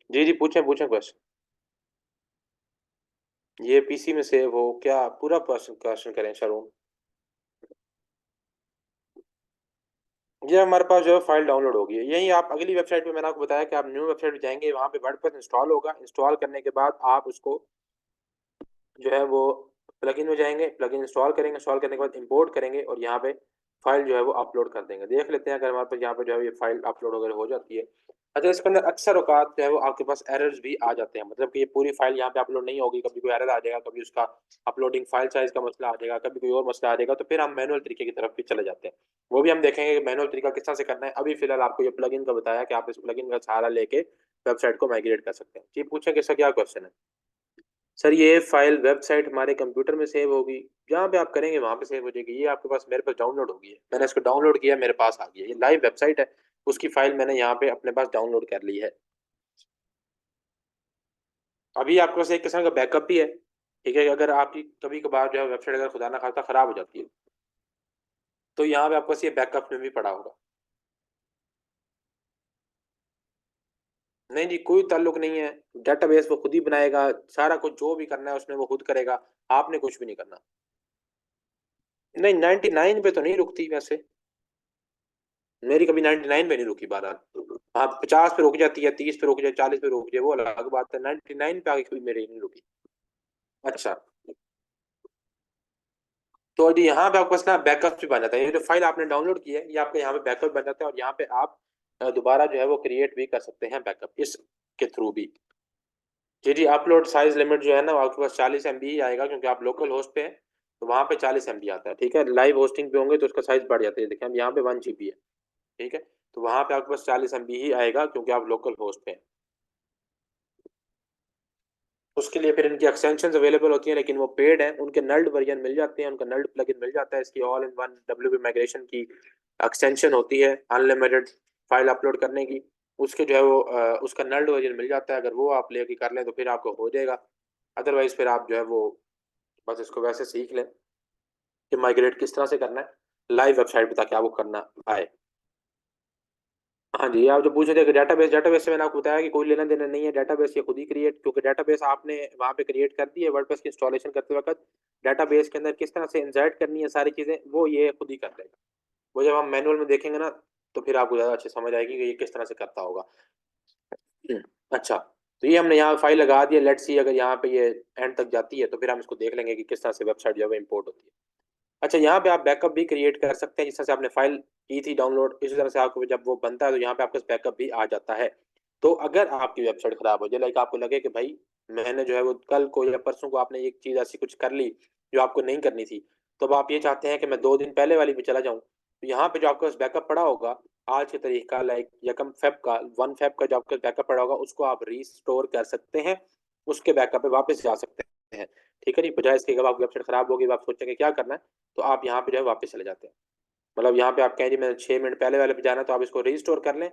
जी जी, पूछें पूछें क्वेश्चन। ये पीसी में सेव हो क्या, पूरा क्वेश्चन क्वेश्चन करें शरून। ये हमारे पास जो है फाइल डाउनलोड होगी, यही आप अगली वेबसाइट पे मैंने आपको बताया कि आप न्यू वेबसाइट पे जाएंगे, वहां पे वर्डप्रेस इंस्टॉल होगा। इंस्टॉल करने के बाद आप उसको जो है वो प्लगइन में जाएंगे, प्लगइन इंस्टॉल करेंगे, इंस्टॉल करने के बाद इंपोर्ट करेंगे और यहाँ पे फाइल जो है वो अपलोड कर देंगे। देख लेते हैं अगर हमारे पास यहाँ पे जो है ये फाइल अपलोड वगैरह हो जाती है। अच्छा, इसके अंदर अक्सर औकात जो है वो आपके पास एरर्स भी आ जाते हैं, मतलब कि ये पूरी फाइल यहाँ पे अपलोड नहीं होगी, कभी कोई एरर आ जाएगा, कभी उसका अपलोडिंग फाइल साइज का मसला आ जाएगा, कभी कोई और मसला आ जाएगा। तो फिर हम मैनुअल तरीके की तरफ भी चले जाते हैं। वो भी हम देखेंगे कि मैनुअल तरीका किस तरह से करना है। अभी फिलहाल आपको ये प्लगइन का बताया कि आप इस प्लगइन का सहारा लेके वेबसाइट को माइग्रेट कर सकते हैं। जी पूछें, किसका क्या क्वेश्चन है। सर ये फाइल वेबसाइट हमारे कंप्यूटर में सेव होगी, जहाँ पे आप करेंगे वहां पे सेव हो जाएगी। ये आपके पास मेरे पास डाउनलोड होगी है, मैंने इसको डाउनलोड किया, मेरे पास आ गया। ये लाइव वेबसाइट है, उसकी फाइल मैंने यहाँ पे अपने पास डाउनलोड कर ली है। अभी आपके पास एक किस्म का बैकअप भी है, ठीक है। अगर आपकी कभी कभार जो है वेबसाइट अगर खुदा ना खास्ता खराब हो जाती है तो यहाँ पे आपके पास ये बैकअप में भी पड़ा होगा। नहीं जी, कोई ताल्लुक नहीं है। डेटाबेस वो खुद ही बनाएगा, सारा कुछ जो भी करना है उसमें वो खुद करेगा, आपने कुछ भी नहीं करना। नहीं, 99 पे तो नहीं रुकती वैसे, मेरी कभी 99 पे नहीं रुकी बहरहाल। हाँ, 50 पे रुक जाती है, 30 पे रुक जाए, 40 पे रुक जाए, वो अलग बात है। 99 पे आगे कभी मेरी नहीं रुकी। अच्छा, तो जी यहाँ पे आपके पास ना बैकअप भी बन जाता है। ये जो फाइल आपने डाउनलोड की है ये आपके यहाँ पे बैकअप बन जाता है और यहाँ पे आप दोबारा जो है वो क्रिएट भी कर सकते हैं बैकअप इसके थ्रू भी। जी जी, अपलोड साइज लिमिट जो है ना वो आपके पास 40 MB ही आएगा, क्योंकि आप लोकल होस्ट पे हैं तो वहाँ पे 40 MB आता है, ठीक है। लाइव होस्टिंग पे होंगे तो उसका साइज बढ़ जाता है। देखिए हम यहाँ पे 1 GB है, ठीक है। तो वहाँ पे आपके पास 40 MB ही आएगा क्योंकि आप लोकल होस्ट पे हैं। उसके लिए फिर इनकी एक्सटेंशन अवेलेबल होती हैं, लेकिन वो पेड हैं। उनके नल्ड वर्जन मिल जाते हैं, उनका नल्ड प्लगइन मिल जाता है। इसकी all in one WP migration की एक्सटेंशन होती है, अनलिमिटेड फाइल अपलोड करने की। उसके जो है वो उसका नल्ड वर्जन मिल जाता है। अगर वो आप लेके कर लें तो फिर आपको हो जाएगा। अदरवाइज फिर आप जो है वो बस इसको वैसे सीख लें कि माइग्रेट किस तरह से करना है लाइव वेबसाइट पे, ताकि आपको करना आए। हाँ जी, आप जो पूछ रहे थे कि डेटाबेस, डेटाबेस से मैंने आपको बताया कि कोई लेना देना नहीं है। डेटाबेस ये खुद ही क्रिएट, क्योंकि डेटाबेस आपने वहाँ पे क्रिएट कर दी है वर्डप्रेस की इंस्टॉलेशन करते वक्त, डेटाबेस के अंदर किस तरह से इंसर्ट करनी है सारी चीज़ें वो ये खुद ही कर देगा। वो जब हम मैनुअल में देखेंगे ना तो फिर आपको ज़्यादा अच्छे समझ आएगी कि ये किस तरह से करता होगा। अच्छा, तो ये हमने यहाँ फाइल लगा दी है। लेट्स सी अगर यहाँ पे ये एंड तक जाती है तो फिर हम इसको देख लेंगे कि किस तरह से वेबसाइट जो है इम्पोर्ट होती है। अच्छा, यहाँ पे आप बैकअप भी क्रिएट कर सकते हैं, जिस तरह से आपने फाइल की थी डाउनलोड, इसी तरह से आपको जब वो बनता है तो यहाँ पे आपके बैकअप भी आ जाता है। तो अगर आपकी वेबसाइट खराब हो जाए, लाइक आपको लगे कि भाई मैंने जो है वो कल को या परसों को आपने एक चीज ऐसी कुछ कर ली जो आपको नहीं करनी थी। तो अब आप ये चाहते हैं कि मैं 2 दिन पहले वाली पे चला जाऊं, तो यहाँ पे जो आपके पास बैकअप पड़ा होगा आज के तारीख का, लाइक यकम फेब का, 1 फेब का जो आपका बैकअप पड़ा होगा उसको आप रीस्टोर कर सकते हैं, उसके बैकअप पे वापस जा सकते हैं। ठीक है जी, बजाय इसके जब आपकी वेबसाइट खराब होगी आप सोचेंगे क्या करना है, तो आप यहाँ पे जो है वापस चले जाते हैं। मतलब यहाँ पे आप कहें जी मैंने 6 मिनट पहले वाले पे जाना है, तो आप इसको रीस्टोर कर लें,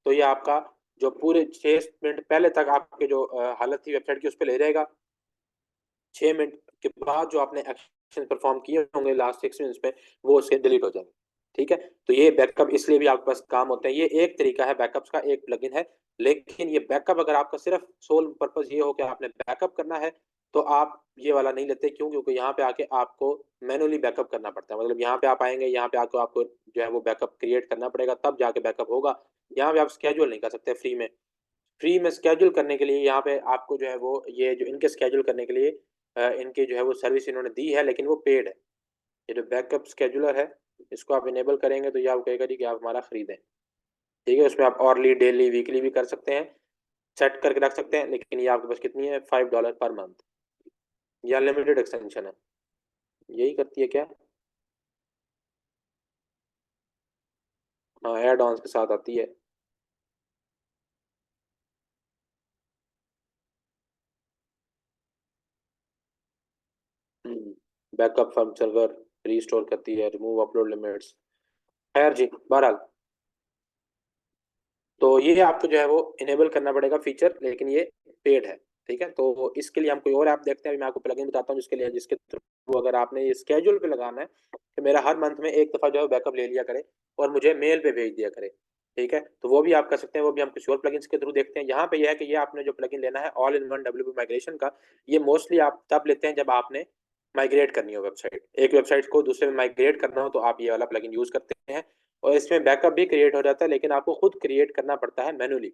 तो ये आपका जो पूरे 6 मिनट पहले तक आपके जो हालत थी वेबसाइट की उस पर ले जाएगा। 6 मिनट के बाद जो आपने एक्शन परफॉर्म किए होंगे लास्ट 6 मिनट्स पे, वो उससे डिलीट हो जाएंगे। ठीक है, तो ये बैकअप इसलिए भी आपके पास काम होते हैं। ये एक तरीका है बैकअप्स का, एक प्लगइन है। लेकिन ये बैकअप अगर आपका सिर्फ सोल पर्पज ये हो कि आपने बैकअप करना है, तो आप ये वाला नहीं लेते। क्यों? क्योंकि यहाँ पे आके आपको मैनुअली बैकअप करना पड़ता है। मतलब यहाँ पे आप आएंगे, यहाँ पे आके आपको जो है वो बैकअप क्रिएट करना पड़ेगा, तब जाके बैकअप होगा। यहाँ पे आप स्केड्यूल नहीं कर सकते फ्री में। फ्री में स्केड्यूल करने के लिए यहाँ पे आपको जो है वो ये जो इनके स्केड्यूल करने के लिए इनकी जो है वो सर्विस इन्होंने दी है, लेकिन वो पेड है। ये जो बैकअप स्केड्यूलर है, इसको आप इनेबल करेंगे तो ये आपको कहेगा जी कि आप हमारा खरीदें। ठीक है, उसमें आप ऑरली, डेली, वीकली भी कर सकते हैं, सेट करके रख सकते हैं। लेकिन ये आपके पास कितनी है, $5 पर मंथ। ये अनलिमिटेड एक्सटेंशन है, यही करती है क्या? हाँ, एड ऑन्स के साथ आती है। बैकअप फ्रॉम सर्वर, रीस्टोर करती है, रिमूव अपलोड लिमिट्स। खैर जी, बहरहाल तो ये आपको जो है वो इनेबल करना पड़ेगा फीचर, लेकिन ये पेड है। ठीक है, तो इसके लिए हम कोई और ऐप देखते हैं। अभी मैं आपको प्लगइन बताता हूँ जिसके लिए, जिसके थ्रू अगर आपने ये स्केड्यूल पे लगाना है कि मेरा हर मंथ में एक दफ़ा जो है बैकअप ले लिया करे और मुझे मेल पे भेज दिया करे। ठीक है, तो वो भी आप कर सकते हैं। वो भी हम किसी और प्लगइन्स के थ्रू देखते हैं। यहाँ पे यह है कि ये आपने जो प्लगइन लेना है all in one WP migration का, ये मोस्टली आप तब लेते हैं जब आपने माइग्रेट करनी हो वेबसाइट, एक वेबसाइट को दूसरे में माइग्रेट करना हो, तो आप ये वाला प्लगइन यूज करते हैं। और इसमें बैकअप भी क्रिएट हो जाता है, लेकिन आपको खुद क्रिएट करना पड़ता है मैनुअली।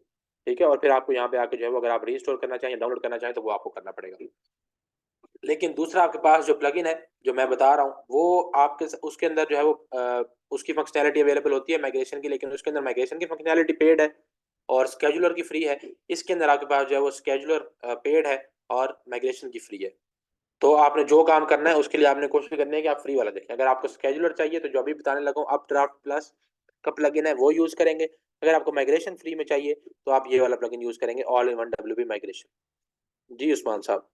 ठीक है, और फिर आपको यहाँ पे आके जो है वो अगर आप रीस्टोर करना चाहें, डाउनलोड करना चाहें, तो वो आपको करना पड़ेगा। लेकिन दूसरा आपके पास जो प्लगइन है जो मैं बता रहा हूँ, वो आपके उसके अंदर जो है वो उसकी फंक्शनैलिटी अवेलेबल होती है माइग्रेशन की, लेकिन उसके अंदर माइग्रेशन की फंक्शनैलिटी पेड है और स्केजुलर की फ्री है। इसके अंदर आपके पास जो है वो स्केजुलर पेड है और माइग्रेशन की फ्री है। तो आपने जो काम करना है उसके लिए आपने कोशिश करनी है कि आप फ्री वाला देखें। अगर आपको स्केजुलर चाहिए तो जो अभी बताने लगा हूँ, अपड्राफ्ट प्लस का प्लगइन है, वो यूज करेंगे। अगर आपको माइग्रेशन फ्री में चाहिए तो आप ये वाला प्लगइन यूज करेंगे, all in one WP migration. जी उस्मान साहब।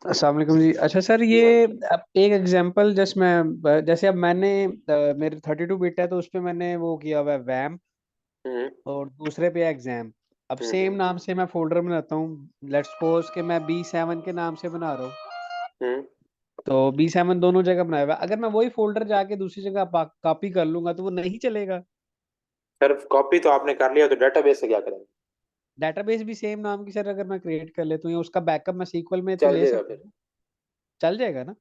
अस्सलाम वालेकुम जी। अच्छा सर, ये अब एक एग्जांपल जस्ट मैं, जैसे अब मैंने मेरे 32 बिट है तो उस पे मैंने वो किया हुआ है वैम, हम्म और दूसरे पे एग्जाम। अब सेम हम्म नाम से मैं फोल्डर बनाता हूँ, लेट्स सपोज कि मैं B7 के नाम से बना रहा हूँ, हम्म तो B7 दोनों जगह बनाया हुआ है। अगर मैं वही फोल्डर जाके दूसरी जगह कॉपी कर लूंगा तो वो नहीं चलेगा? सर कॉपी तो आपने कर लिया, तो डेटाबेस से क्या करेंगे? डेटाबेस भी सेम नाम की सर अगर मैं क्रिएट कर लेता हूँ, या उसका बैकअप मैं सीक्वल में तो चल ले जाएगा सकता फिर। हूँ? चल जाएगा ना?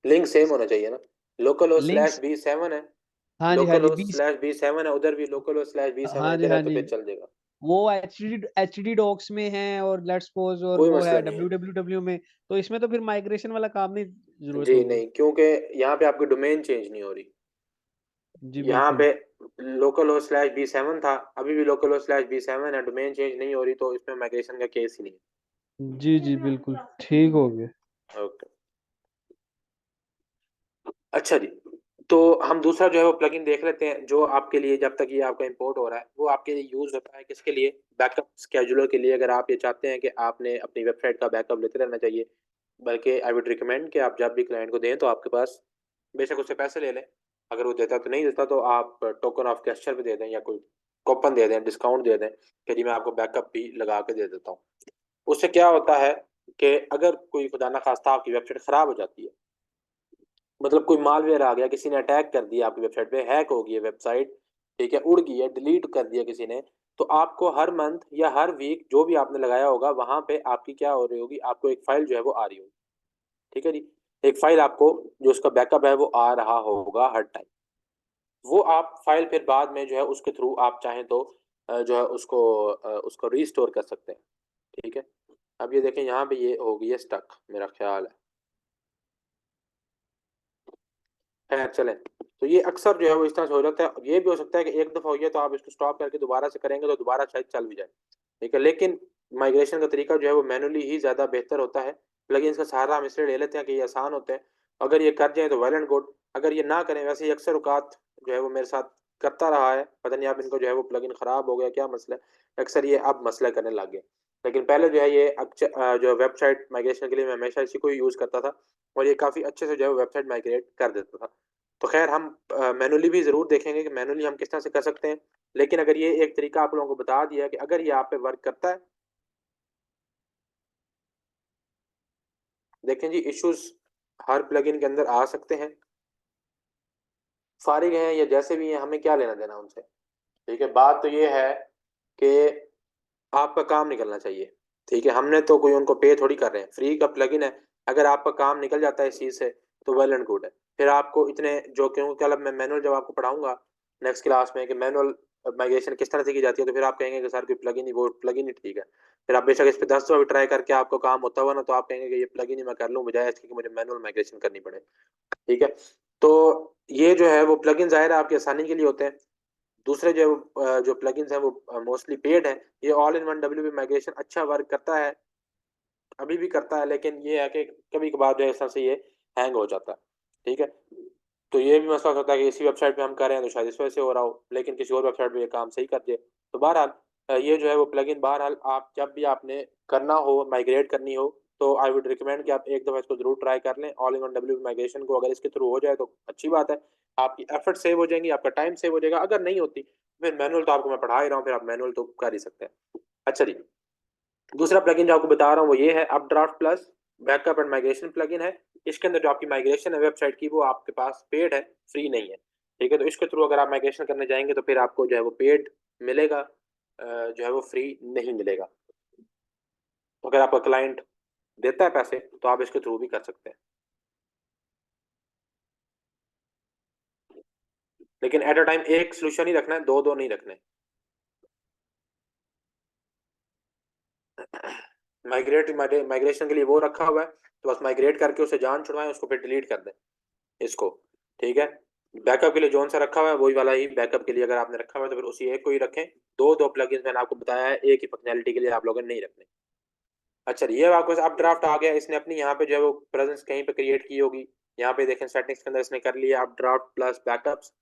लिंक सेम होना चाहिए ना। लोकल हो स्लैश लिंक्स, B7 है, हाँ जी हाँ लोकल जी, हो बी, स्लैश B7 है, उधर भी लोकल हो स्लैश B7 हाँ जी इधर है, हाँ तो जी, फिर चल जाएगा। वो एचटीडी डॉक्स में है और लेट्स सपोज और कोई वो मसला है नहीं है। www में, तो इसमें तो फिर माइग्रेशन वाला काम नहीं जरूरत जी होगी। नहीं, क्योंकि यहाँ पे आपकी डोमेन चेंज नहीं हो रही। जी यहाँ बिल्कुल। पे लोकल हो स्लैश B7 था, अभी भी लोकल हो स्लैश B7 है, डोमेन चेंज नहीं हो रही, तो इसमें माइग्रेशन का केस ही नहीं जी जी बिल्कुल ठीक हो गया। है। ओके, अच्छा जी। तो हम दूसरा जो है वो प्लगइन देख लेते हैं जो आपके लिए, जब तक ये आपका इंपोर्ट हो रहा है, वो आपके लिए यूज होता है किसके लिए? बैकअप स्केजुलर के लिए। अगर आप ये चाहते हैं कि आपने अपनी वेबसाइट का बैकअप लेते रहना चाहिए, बल्कि आई वुड रिकमेंड कि आप जब भी क्लाइंट को दें तो आपके पास, बेशक उससे पैसे ले लें, अगर वो देता तो नहीं देता तो आप टोकन ऑफ गेस्चर भी दे दें या कोई कूपन दे दें, डिस्काउंट दे दें कि जी मैं आपको बैकअप भी लगा के दे देता हूँ। उससे क्या होता है कि अगर कोई खुदा ना खास्ता आपकी वेबसाइट खराब हो जाती है, मतलब कोई मालवेयर आ गया, किसी ने अटैक कर दिया आपकी वेबसाइट पे, हैक हो गई है वेबसाइट, ठीक है, उड़ गई है, डिलीट कर दिया किसी ने, तो आपको हर मंथ या हर वीक जो भी आपने लगाया होगा वहां पे आपकी क्या हो रही होगी, आपको एक फाइल जो है वो आ रही होगी। ठीक है जी, एक फाइल आपको जो उसका बैकअप है वो आ रहा होगा हर टाइम। वो आप फाइल फिर बाद में जो है उसके थ्रू आप चाहें तो जो है उसको रीस्टोर कर सकते हैं। ठीक है, अब ये देखें यहाँ पे ये हो गई है स्टक, मेरा ख्याल है। खैर चलें, तो ये अक्सर जो है वो इस तरह से हो जाता है। ये भी हो सकता है कि एक दफ़ा हो गया तो आप इसको स्टॉप करके दोबारा से करेंगे तो दोबारा शायद चल भी जाए। ठीक है, लेकिन माइग्रेशन का तरीका जो है वो मैनुअली ही ज़्यादा बेहतर होता है। प्लगइन्स का सहारा हम इसलिए ले लेते हैं कि ये आसान होते हैं। अगर ये कर जाएँ तो वेल एंड गुड, अगर ये ना करें, वैसे ही अक्सर औक़ात जो है वो मेरे साथ करता रहा है। पता नहीं अब इनको जो है वो प्लगइन ख़राब हो गया, क्या मसला है? अक्सर ये अब मसला करने लग गए। लेकिन पहले जो है ये जो वेबसाइट माइग्रेशन के लिए मैं हमेशा इसी को ही यूज़ करता था और ये काफ़ी अच्छे से जो है वो वेबसाइट माइग्रेट कर देता था। तो ख़ैर हम मैनुअली भी ज़रूर देखेंगे कि मैनुअली हम किस तरह से कर सकते हैं। लेकिन अगर ये एक तरीका आप लोगों को बता दिया है कि अगर ये आप पे वर्क करता है, देखें जी इश्यूज़ हर प्लगइन के अंदर आ सकते हैं। फ़ारिग हैं या जैसे भी हैं, हमें क्या लेना-देना उनसे, ठीक है? बात तो ये है कि आपका काम निकलना चाहिए, ठीक है? हमने तो कोई उनको पे थोड़ी कर रहे हैं, फ्री का प्लगइन है, अगर आपका काम निकल जाता है इस चीज़ से तो वेल एंड गुड है। फिर आपको इतने जो क्योंकि कल मैं मैनुअल जब आपको पढ़ाऊँगा नेक्स्ट क्लास में कि मैनुअल माइग्रेशन किस तरह से की जाती है, तो फिर आप कहेंगे कि सर कोई प्लगइन ही वो प्लगइन ही ठीक है। फिर आप बेशक इस पे 10 दफ़ा भी ट्राई करके आपको काम होता हुआ ना, तो आप कहेंगे कि ये प्लगइन ही मैं कर लूँ बजाए इसके कि मुझे मैनुअल माइग्रेशन करनी पड़े, ठीक है? तो ये जो है वो प्लगइन ज़ाहिर है आपकी आसानी के लिए होते हैं। दूसरे जो जो प्लगइन्स हैं वो मोस्टली पेड हैं। ये all in one WP migration अच्छा वर्क करता है, अभी भी करता है, लेकिन ये है कि कभी-कभार जो है इस तरह से ये हैंग हो जाता है, ठीक है? तो ये भी मसला हो सकता है कि इसी वेबसाइट पे हम कर रहे हैं तो शायद इस वजह से हो रहा हो, लेकिन किसी और वेबसाइट पे ये काम सही कर दे। तो बहरहाल ये जो है वो प्लगइन बहरहाल आप जब भी आपने करना हो, माइग्रेट करनी हो, तो आई वुड रिकमेंड कि आप एक दफ़ा इसको ज़रूर ट्राई कर लें। All in one WP migration को अगर इसके थ्रू हो जाए तो अच्छी बात है। आपकी एफर्ट सेव हो जाएँगी, आपका टाइम सेव हो जाएगा। अगर नहीं होती, फिर मैनुअल तो आपको मैं पढ़ा ही रहा हूँ, फिर आप मैनुअल तो कर ही सकते हैं। अच्छा जी। दूसरा प्लगइन जो आपको बता रहा हूँ वो ये है updraft plus backup and migration plugin है। इसके अंदर जो आपकी माइग्रेशन है वेबसाइट की वो आपके पास पेड है, फ्री नहीं है। ठीक है? तो इसके थ्रू अगर आप माइग्रेशन करने जाएँगे तो फिर आपको जो है वो पेड मिलेगा, जो है वो फ्री नहीं मिलेगा। तो अगर आपका क्लाइंट देता है पैसे तो आप इसके थ्रू भी कर सकते हैं। लेकिन एट अ टाइम एक सॉल्यूशन ही रखना है, 2-2 नहीं रखने। माइग्रेशन के लिए वो रखा हुआ है, तो बस माइग्रेट करके उसे जान छुड़वाएँ, उसको फिर डिलीट कर दें, इसको, ठीक है? बैकअप के लिए जौन-सा रखा हुआ है, वही वाला ही बैकअप के लिए अगर आपने रखा हुआ है, तो फिर उसी एक को ही रखें। 2-2 प्लगइन्स मैंने आपको बताया है, एक ही फंक्शनैलिटी के लिए आप लोगों ने नहीं रखने। अच्छा, ये आपके पास अपड्राफ्ट आ गया, इसने अपनी यहाँ पे जो है वो प्रेज़ेंस कहीं पे क्रिएट की होगी। यहाँ पे देखें सेटिंग्स के अंदर इसने कर लिया अपड्राफ्ट प्लस बैकअप्स।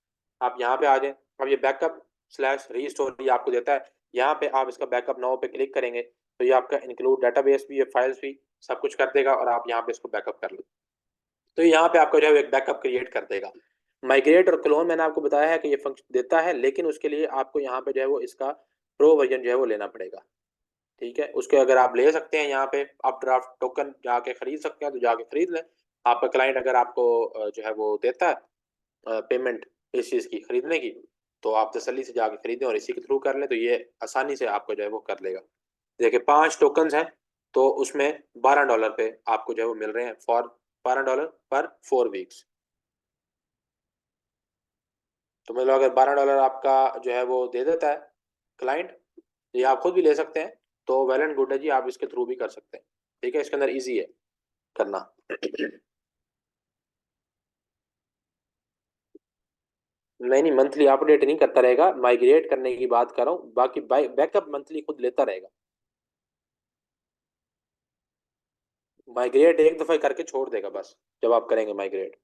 आप यहाँ पे आ जाएँ, अब ये बैकअप स्लैश रीस्टोर ये आपको देता है। यहाँ पे आप इसका बैकअप नाउ पे क्लिक करेंगे, तो ये आपका इंक्लूड डेटाबेस भी है, फाइल्स भी, सब कुछ कर देगा और आप यहाँ पे इसको बैकअप कर लें। तो यहाँ पे आपका जो है एक बैकअप क्रिएट कर देगा। माइग्रेट और क्लोन मैंने आपको बताया है कि ये फंक्शन देता है, लेकिन उसके लिए आपको यहाँ पे जो है वो इसका प्रो वर्ज़न जो है वो लेना पड़ेगा, ठीक है? उसके अगर आप ले सकते हैं यहाँ पे अपड्राफ्ट टोकन जाके खरीद सकते हैं, तो जाके खरीद लें। आपका क्लाइंट अगर आपको जो है वो देता है पेमेंट इस चीज़ की खरीदने की, तो आप तसल्ली से जाके खरीदें और इसी के थ्रू कर लें, तो ये आसानी से आपको जो है वो कर लेगा। देखिए 5 टोकन्स हैं, तो उसमें $12 पे आपको जो है वो मिल रहे हैं फॉर $12 पर 4 वीक्स। तो मतलब अगर $12 आपका जो है वो दे देता है क्लाइंट, या आप खुद भी ले सकते हैं, तो वेल एंड गुड है जी, आप इसके थ्रू भी कर सकते हैं। ठीक है? इसके अंदर ईज़ी है करना। नहीं, नहीं मंथली अपडेट नहीं करता रहेगा, माइग्रेट करने की बात कर रहा हूँ, बाकी बैकअप मंथली खुद लेता रहेगा। माइग्रेट एक दफ़ा करके छोड़ देगा बस, जब आप करेंगे माइग्रेट।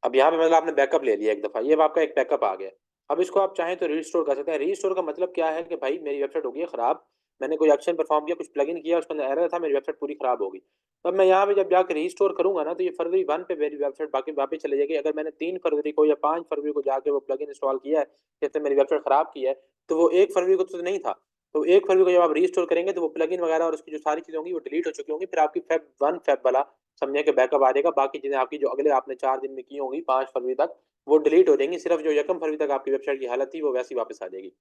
अब यहाँ पे मतलब आपने बैकअप ले लिया एक दफ़ा, ये अब आपका एक बैकअप आ गया। अब इसको आप चाहें तो रीस्टोर कर सकते हैं। रीस्टोर का मतलब क्या है कि भाई मेरी वेबसाइट हो गई है खराब, मैंने कोई एक्शन परफ़ॉर्म किया, कुछ प्लगइन किया, उसके अंदर एरर था, मेरी वेबसाइट पूरी खराब हो गई। अब मैं यहाँ पे जब जाके रीस्टोर करूँगा ना, तो ये फरवरी 1 पे मेरी वेबसाइट बाकी वापस चली जाएगी। अगर मैंने 3 फरवरी को या 5 फरवरी को जाके वो प्लगइन इंस्टॉल किया है, जिसने मेरी वेबसाइट खराब की है, तो वो 1 फरवरी को तो नहीं था। तो 1 फरवरी को जब आप रीस्टोर करेंगे, तो वो प्लगइन वगैरह और उसकी जो सारी चीज़ें होंगी, वो डिलीट हो चुकी होंगी। फिर आपकी फ़ेब 1 फ़ेब वाला समझिए कि बैकअप आ जाएगा। बाकी चीज़ें आपकी जो अगले आपने 4 दिन में की होंगी 5 फरवरी तक, वो डिलीट हो जाएँगी। सिर्फ़ जो यकम फरवरी तक आपकी वेबसाइट की हालत थी, वो वैसी वापस आ जाएगी।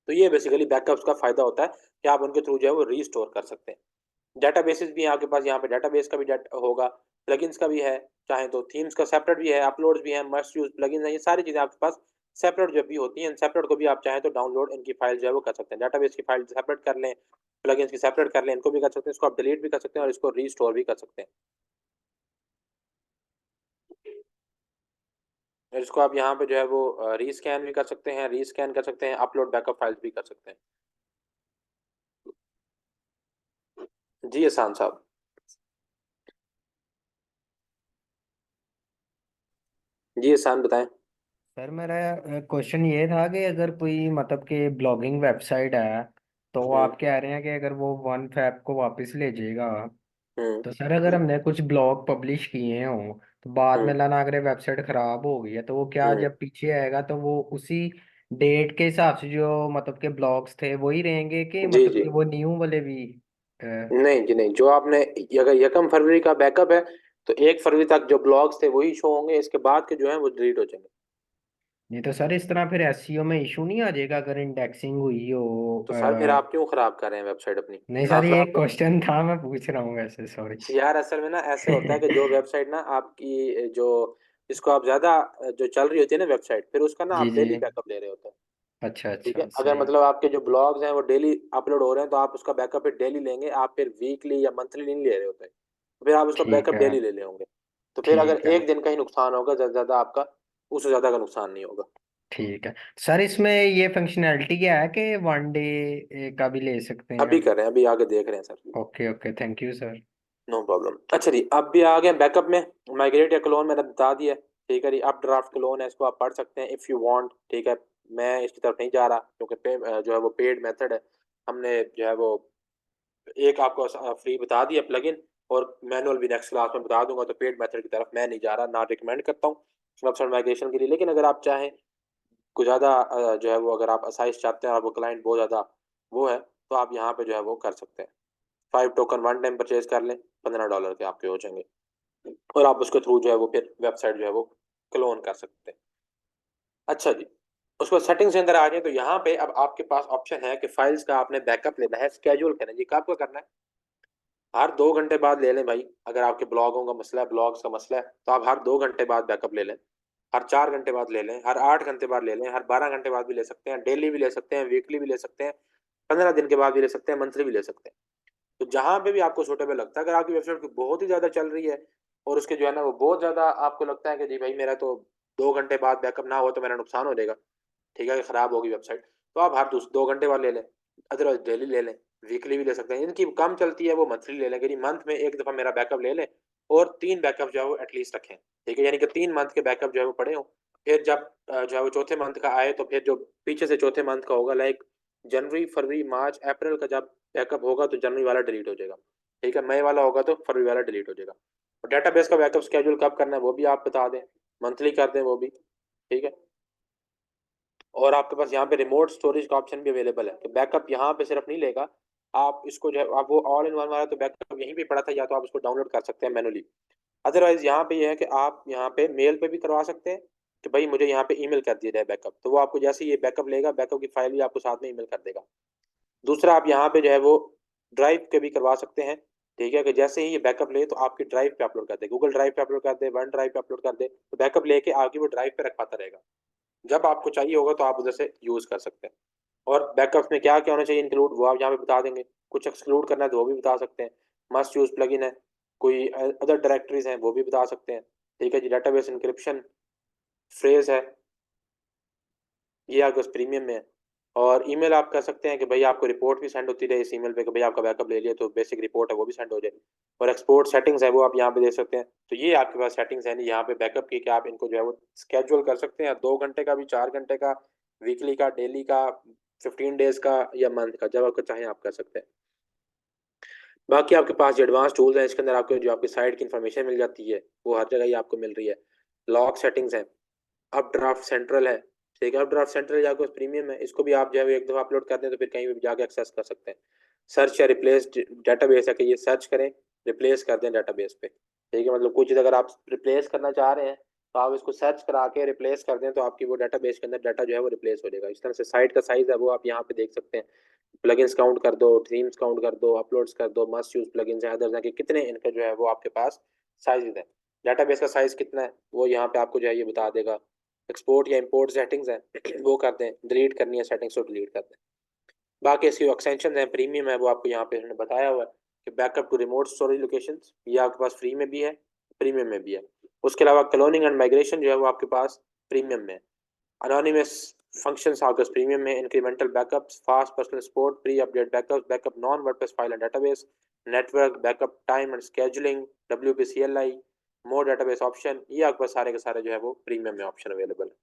तो ये बेसिकली बैकअप्स का फ़ायदा होता है कि आप उनके थ्रू जो है वो रीस्टोर कर सकते हैं। डेटाबेसेस भी हैं आपके पास, यहाँ पे डेटाबेस का भी डेट होगा, प्लगइन्स का भी है, चाहे तो थीम्स का सेपरेट भी है, अपलोड्स भी हैं, मस्ट यूज़ प्लगइन्स हैं, ये सारी चीज़ें आपके पास सेपरेट जो भी होती हैं, इन सेपरेट को भी आप चाहें तो डाउनलोड इनकी फ़ाइल जो है वो कर सकते हैं। डेटाबेस की फ़ाइल सेपरेट कर लें, प्लगइन्स की सेपरेट कर लें, इनको भी कर सकते हैं, इसको आप डिलीट भी कर सकते हैं और इसको रीस्टोर भी कर सकते हैं। और इसको आप यहाँ पे जो है वो रीस्कैन भी कर सकते हैं, रीस्कैन कर सकते हैं, अपलोड बैकअप फाइल्स भी कर सकते हैं। जी एहसान साहब। जी एहसान बताएं। सर मेरा क्वेश्चन ये था कि अगर कोई मतलब कि ब्लॉगिंग वेबसाइट है तो आप कह रहे हैं कि अगर वो वन फैब को वापस ले जाएगा, हम्म तो सर अगर हमने कुछ ब्लॉग पब्लिश किए हों तो बाद में हम्म अल्लाह ना करे वेबसाइट खराब हो गई है, तो वो क्या हम्म जब पीछे आएगा तो वो उसी डेट के हिसाब से जो मतलब के ब्लॉग्स थे वही रहेंगे कि जी मतलब जी। कि वो न्यू वाले भी नहीं जी नहीं, जो आपने, अगर 1 फरवरी का बैकअप है तो 1 फरवरी तक जो ब्लॉग्स थे वही शो होंगे, इसके बाद के जो है वो डिलीट हो जाएंगे। नहीं तो सर इस तरह फिर एसईओ में इशू नहीं आ जाएगा अगर इंडेक्सिंग हुई हो तो सर फिर आप क्यों खराब कर रहे हैं वेबसाइट अपनी? नहीं सर आप ये एक आप क्वेश्चन था, मैं पूछ रहा हूँ वैसे, सॉरी। यार असल में ना ऐसे होता है कि जो वेबसाइट ना आपकी जो, जिसको आप ज्यादा जो चल रही होती है ना वेबसाइट, फिर उसका ना जी आप जी। डेली बैकअप ले रहे होते हैं। अच्छा ठीक है, अच्छा अगर सही। मतलब आपके जो ब्लॉग्स हैं वो डेली अपलोड हो रहे हैं तो आप उसका बैकअप फिर डेली लेंगे, आप फिर वीकली या मंथली नहीं ले रहे होते हैं, तो फिर आप उसका ठीक बैकअप है। डेली ले ले होंगे। तो फिर अगर ठीक है। एक दिन का ही नुकसान होगा ज्यादा ज्यादा आपका, उससे ज्यादा का नुकसान नहीं होगा। ठीक है सर, इसमें ये फंक्शनैलिटी क्या है कि वन डे का भी ले सकते अभी हैं? कर रहे हैं, अभी आगे देख रहे हैं sir. Okay okay, thank you sir. No problem. अच्छा जी, अब भी आ गए बैकअप में। माइग्रेट या क्लोन मैंने बता दिया। ठीक है जी, अब ड्राफ्ट क्लोन है, इसको आप पढ़ सकते हैं इफ़ यू वांट। ठीक है, मैं इसकी तरफ नहीं जा रहा क्योंकि जो है वो पेड मेथड है। हमने जो है वो एक आपको फ्री बता दिया प्लगइन, और मैनुअल भी नेक्स्ट क्लास में बता दूंगा, तो पेड मेथड की तरफ मैं नहीं जा रहा, ना रिकमेंड करता हूँ वेबसाइट माइग्रेशन के लिए। लेकिन अगर आप चाहें कुछ ज़्यादा जो है वो, अगर आप असाइज चाहते हैं और वो क्लाइंट बहुत ज़्यादा वो है, तो आप यहाँ पे जो है वो कर सकते हैं। 5 टोकन वन टाइम परचेज कर लें, $15 के आपके हो जाएंगे, और आप उसके थ्रू जो है वो फिर वेबसाइट जो है वो क्लोन कर सकते हैं। अच्छा जी, उसको सेटिंग्स के अंदर आ जाए तो यहाँ पे अब आपके पास ऑप्शन है कि फाइल्स का आपने बैकअप लेना है, स्केड्यूल करना है। जी कब को करना है? हर 2 घंटे बाद ले लें भाई। अगर आपके ब्लॉगों का मसला है, ब्लॉग्स का मसला है, तो आप हर 2 घंटे बाद बैकअप ले लें, हर 4 घंटे बाद ले लें, हर 8 घंटे बाद ले लें, हर 12 घंटे बाद भी ले सकते हैं, डेली भी ले सकते हैं, वीकली भी ले सकते हैं, 15 दिन के बाद भी ले सकते हैं, मंथली भी ले सकते हैं। तो जहां पे भी आपको सूटेबल लगता है, अगर आपकी वेबसाइट बहुत ही ज्यादा चल रही है और उसके जो है ना वो बहुत ज्यादा आपको लगता है कि जी भाई मेरा तो 2 घंटे बाद बैकअप ना हुआ तो मेरा नुकसान हो जाएगा, ठीक है, खराब होगी वेबसाइट, तो आप हर 2 घंटे बाद ले लें, अदरवाइज डेली ले लें, वीकली भी ले सकते हैं। इनकी कम चलती है वो मंथली ले लें, यानी मंथ में एक दफा मेरा बैकअप ले लें, और 3 बैकअप जो है वो एटलीस्ट रखें। ठीक है, यानी कि 3 मंथ के बैकअप जो है वो पड़े हों। फिर जब जो है वो चौथे मंथ का आए, तो फिर जो पीछे से चौथे मंथ का होगा, लाइक जनवरी फरवरी मार्च अप्रैल का जब बैकअप होगा तो जनवरी वाला डिलीट हो जाएगा। ठीक है, मई वाला होगा तो फरवरी वाला डिलीट हो जाएगा। और डेटाबेस का बैकअप स्केड्यूल कब करना है वो भी आप बता दें, मंथली कर दें वो भी। ठीक है, और आपके पास यहाँ पे रिमोट स्टोरेज का ऑप्शन भी अवेलेबल है कि बैकअप यहाँ पे सिर्फ नहीं लेगा, आप इसको जो है, आप वो ऑल इन वन वाला तो बैकअप यहीं पे पड़ा था, या तो आप इसको डाउनलोड कर सकते हैं मैनुअली। अदरवाइज यहाँ पे ये है कि आप यहाँ पे मेल पे भी करवा सकते हैं कि भाई मुझे यहाँ पे ईमेल कर दिया जाए बैकअप, तो वो आपको जैसे ही ये बैकअप लेगा, बैकअप की फाइल भी आपको साथ में ईमेल कर देगा। दूसरा, आप यहाँ पे जो है वो ड्राइव के भी करवा सकते हैं। ठीक है, कि जैसे ही ये बैकअप ले तो आपकी ड्राइव पे अपलोड कर दे, गूगल ड्राइव पे अपलोड कर दे, वन ड्राइव पे अपलोड कर दे, तो बैकअप लेके आपकी वो ड्राइव पे रख पाता रहेगा। जब आपको चाहिए होगा तो आप उधर से यूज कर सकते हैं। और बैकअप्स में क्या क्या होना चाहिए इंक्लूड, वो आप यहाँ पे बता देंगे। कुछ एक्सक्लूड करना है तो वो भी बता सकते हैं। मस्ट यूज प्लगइन है, कोई अदर डायरेक्टरीज हैं वो भी बता सकते हैं। ठीक है जी, डेटाबेस इंक्रिप्शन फ्रेज है, ये आपके पास प्रीमियम में है। और ईमेल आप कर सकते हैं कि भाई आपको रिपोर्ट भी सेंड होती रहे इस ईमेल पे कि भाई आपका बैकअप ले लिया, तो बेसिक रिपोर्ट है वो भी सेंड हो जाए। और एक्सपोर्ट सेटिंग्स है वो आप यहाँ पे देख सकते हैं। तो ये आपके पास सेटिंग्स है नहीं यहाँ पे बैकअप की, कि आप इनको जो है वो स्केड्यूल कर सकते हैं, 2 घंटे का भी, 4 घंटे का, वीकली का, डेली का, 15 डेज का, या मंथ का, जब आपको चाहें आप कर सकते हैं। बाकी आपके पास जो एडवांस टूल्स हैं, इसके अंदर आपको जो आपकी साइट की इन्फॉर्मेशन मिल जाती है वो हर जगह ही आपको मिल रही है। लॉक सेटिंग्स हैं, अप ड्राफ्ट सेंट्रल है। ठीक है, अप ड्राफ्ट सेंट्रल जाकर प्रीमियम है, इसको भी आप जो है एक दफ़ा अपलोड करते हैं तो फिर कहीं भी जाके एक्सेस कर सकते हैं। सर्च या रिप्लेस डेटाबेस है कि ये सर्च करें, रिप्लेस कर दें डेटाबेस पे। ठीक है, मतलब कुछ चीज़ अगर आप रिप्लेस करना चाह रहे हैं तो आप इसको सर्च करा के रिप्लेस कर दें, तो आपकी वो डेटाबेस के अंदर डाटा जो है वो रिप्लेस हो जाएगा। इस तरह से साइट का साइज़ है वो आप यहाँ पे देख सकते हैं। प्लगइन्स काउंट कर दो, थीम्स काउंट कर दो, अपलोड्स कर दो, मस्ट यूज प्लगइन्स हैं, अदर्स हैं, कि कितने इनका जो है वो आपके पास साइज है। डेटाबेस का साइज कितना है वो यहाँ पे आपको जो है ये बता देगा। एक्सपोर्ट या इंपोर्ट सेटिंग्स हैं वो कर दें, डिलीट करनी है सेटिंग्स तो डिलीट कर दें। बाकी इसकी एक्सटेंशन है, प्रीमियम है, वो आपको यहाँ पे इन्होंने बताया हुआ है कि backup to remote storage location, ये आपके पास फ्री में भी है, प्रीमियम में भी है। उसके अलावा क्लोनिंग एंड माइग्रेशन जो है वो आपके पास प्रीमियम में है। Anonymous functions Argus Premium में incremental backups, fast personal support, pre update backups, backup non WordPress file and database, network backup time and scheduling, WPCLI, more database option, ये आपके पास सारे के सारे जो है वो प्रीमियम में ऑप्शन अवेलेबल है।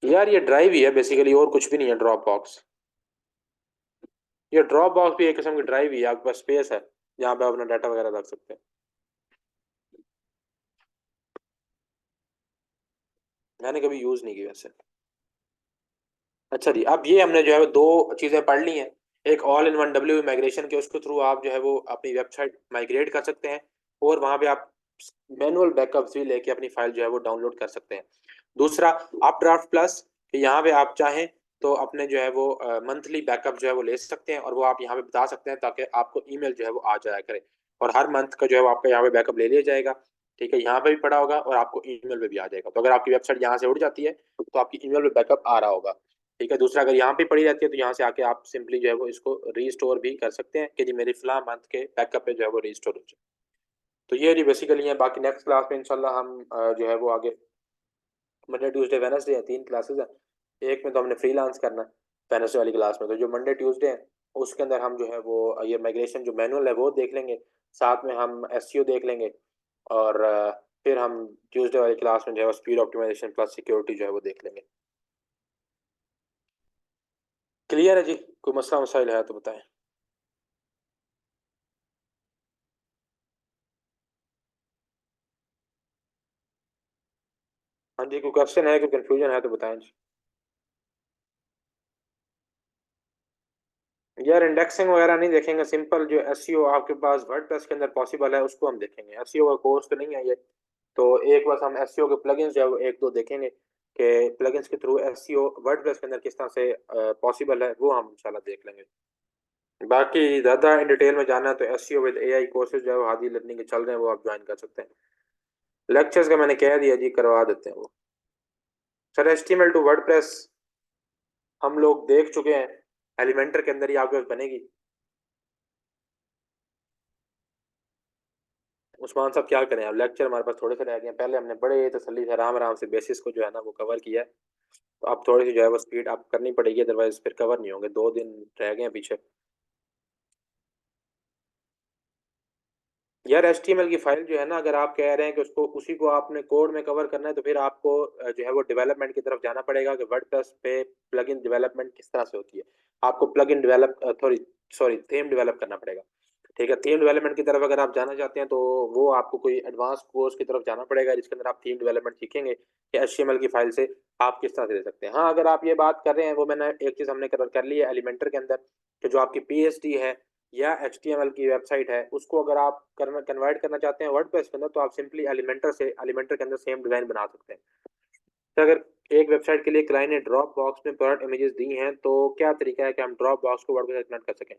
यार ये ड्राइव ही है बेसिकली, और कुछ भी नहीं है ड्रॉप बॉक्स। ये ड्रॉप बॉक्स भी एक किस्म की ड्राइव ही है, आपके पास स्पेस है जहाँ पे आप अपना डाटा वगैरह रख सकते हैं। मैंने कभी यूज नहीं की वैसे। अच्छा जी, अब ये हमने जो है वो दो चीजें पढ़ ली हैं। एक all in one W migration के उसके थ्रू आप जो है वो अपनी वेबसाइट माइग्रेट कर सकते हैं, और वहां पे आप मैनुअल बैकअप्स भी लेके अपनी फाइल जो है वो डाउनलोड कर सकते हैं। दूसरा अपड्राफ्ट प्लस, यहाँ पे आप चाहें तो अपने जो है वो मंथली बैकअप जो है वो ले सकते हैं, और वो आप यहाँ पे बता सकते हैं ताकि आपको ईमेल जो है वो आ जाया करे, और हर मंथ का जो है वो आपका यहाँ पे बैकअप ले लिया जाएगा। ठीक है, यहाँ पे भी पड़ा होगा और आपको ईमेल पे भी आ जाएगा। तो अगर आपकी वेबसाइट यहाँ से उड़ जाती है तो आपकी ईमेल पे बैकअप आ रहा होगा। ठीक है, दूसरा अगर यहाँ पे पड़ी रहती है तो यहाँ से आके आप सिंपली जो है वो इसको रीस्टोर भी कर सकते हैं कि जी मेरी फला मंथ के बैकअप पे जो है वो रीस्टोर हो जाए। तो ये जी बेसिकली है। बाकी नेक्स्ट क्लास में इंशाल्लाह हम जो है वो आगे मंडे ट्यूसडे वेडनेसडे है, 3 क्लासेस हैं। एक में तो हमने फ्रीलांस करना है वेडनेसडे वाली क्लास में, तो जो मंडे ट्यूसडे है उसके अंदर हम जो है वो ये माइग्रेशन जो मैनुअल है वो देख लेंगे, साथ में हम एसईओ देख लेंगे, और फिर हम ट्यूसडे वाली क्लास में जो है वो स्पीड ऑप्टिमाइजेशन प्लस सिक्योरिटी जो है वो देख लेंगे। क्लियर है जी? कोई मसला मसाइल है तो बताएं। हाँ जी, कोई क्वेश्चन है, कोई कंफ्यूजन है तो बताएं जी। यार इंडेक्सिंग वगैरह नहीं देखेंगे, सिंपल जो एसईओ आपके पास वर्डप्रेस के अंदर पॉसिबल है उसको हम देखेंगे। एसईओ का कोर्स तो नहीं है ये, तो एक बस हम एसईओ के प्लगइन्स जो है वो एक दो देखेंगे कि प्लगइन्स के थ्रू एसईओ वर्डप्रेस के अंदर किस तरह से पॉसिबल है, वो हम इंशाल्लाह देख लेंगे। बाकी ज़्यादा इन डिटेल में जाना है तो एसईओ विद एआई कोर्सेज जो है वो हादी लर्निंग के चल रहे हैं, वो आप ज्वाइन कर सकते हैं। लेक्चर्स का मैंने कह दिया जी, करवा देते हैं वो। सर एचटीएमएल टू वर्डप्रेस हम लोग देख चुके हैं, एलिमेंटर के अंदर ही आपके पास बनेगी। उस्मान साहब क्या करें, अब लेक्चर हमारे पास थोड़े से रह गए हैं, पहले हमने बड़े तसल्ली से आराम आराम से बेसिस को जो है ना वो कवर किया है, तो अब थोड़ी सी जो है वो स्पीड अप करनी पड़ेगी, अदरवाइज फिर कवर नहीं होंगे, 2 दिन रह गए हैं पीछे। यार एचटीएमएल की फाइल जो है ना, अगर आप कह रहे हैं कि उसको उसी को आपने कोड में कवर करना है तो फिर आपको जो है वो डेवलपमेंट की तरफ जाना पड़ेगा कि वर्डप्रेस पे प्लगइन डेवलपमेंट किस तरह से होती है। आपको plugin develop sorry sorry theme develop करना पड़ेगा। ठीक है, थीम डेवलपमेंट की तरफ अगर आप जाना चाहते हैं तो वो आपको कोई एडवांस कोर्स की तरफ जाना पड़ेगा जिसके अंदर आप थीम डेवलपमेंट सीखेंगे कि एचटीएमएल की फाइल से आप किस तरह से दे सकते हैं। हाँ, अगर आप ये बात कर रहे हैं, वो मैंने एक चीज़ हमने कवर कर ली है एलिमेंटर के अंदर, कि जो आपकी पीएचडी है या एचटीएमएल की वेबसाइट है उसको अगर आप करना कन्वर्ट करना चाहते हैं वर्डप्रेस के अंदर, तो आप सिंपली एलिमेंटर के अंदर सेम डिजाइन बना सकते हैं। तो अगर एक वेबसाइट के लिए क्लाइंट ने ड्रॉप बॉक्स में प्रोडक्ट इमेजेस दी हैं तो क्या तरीका है कि हम ड्रॉप बॉक्स को वर्डप्रेस से कनेक्ट कर सकें।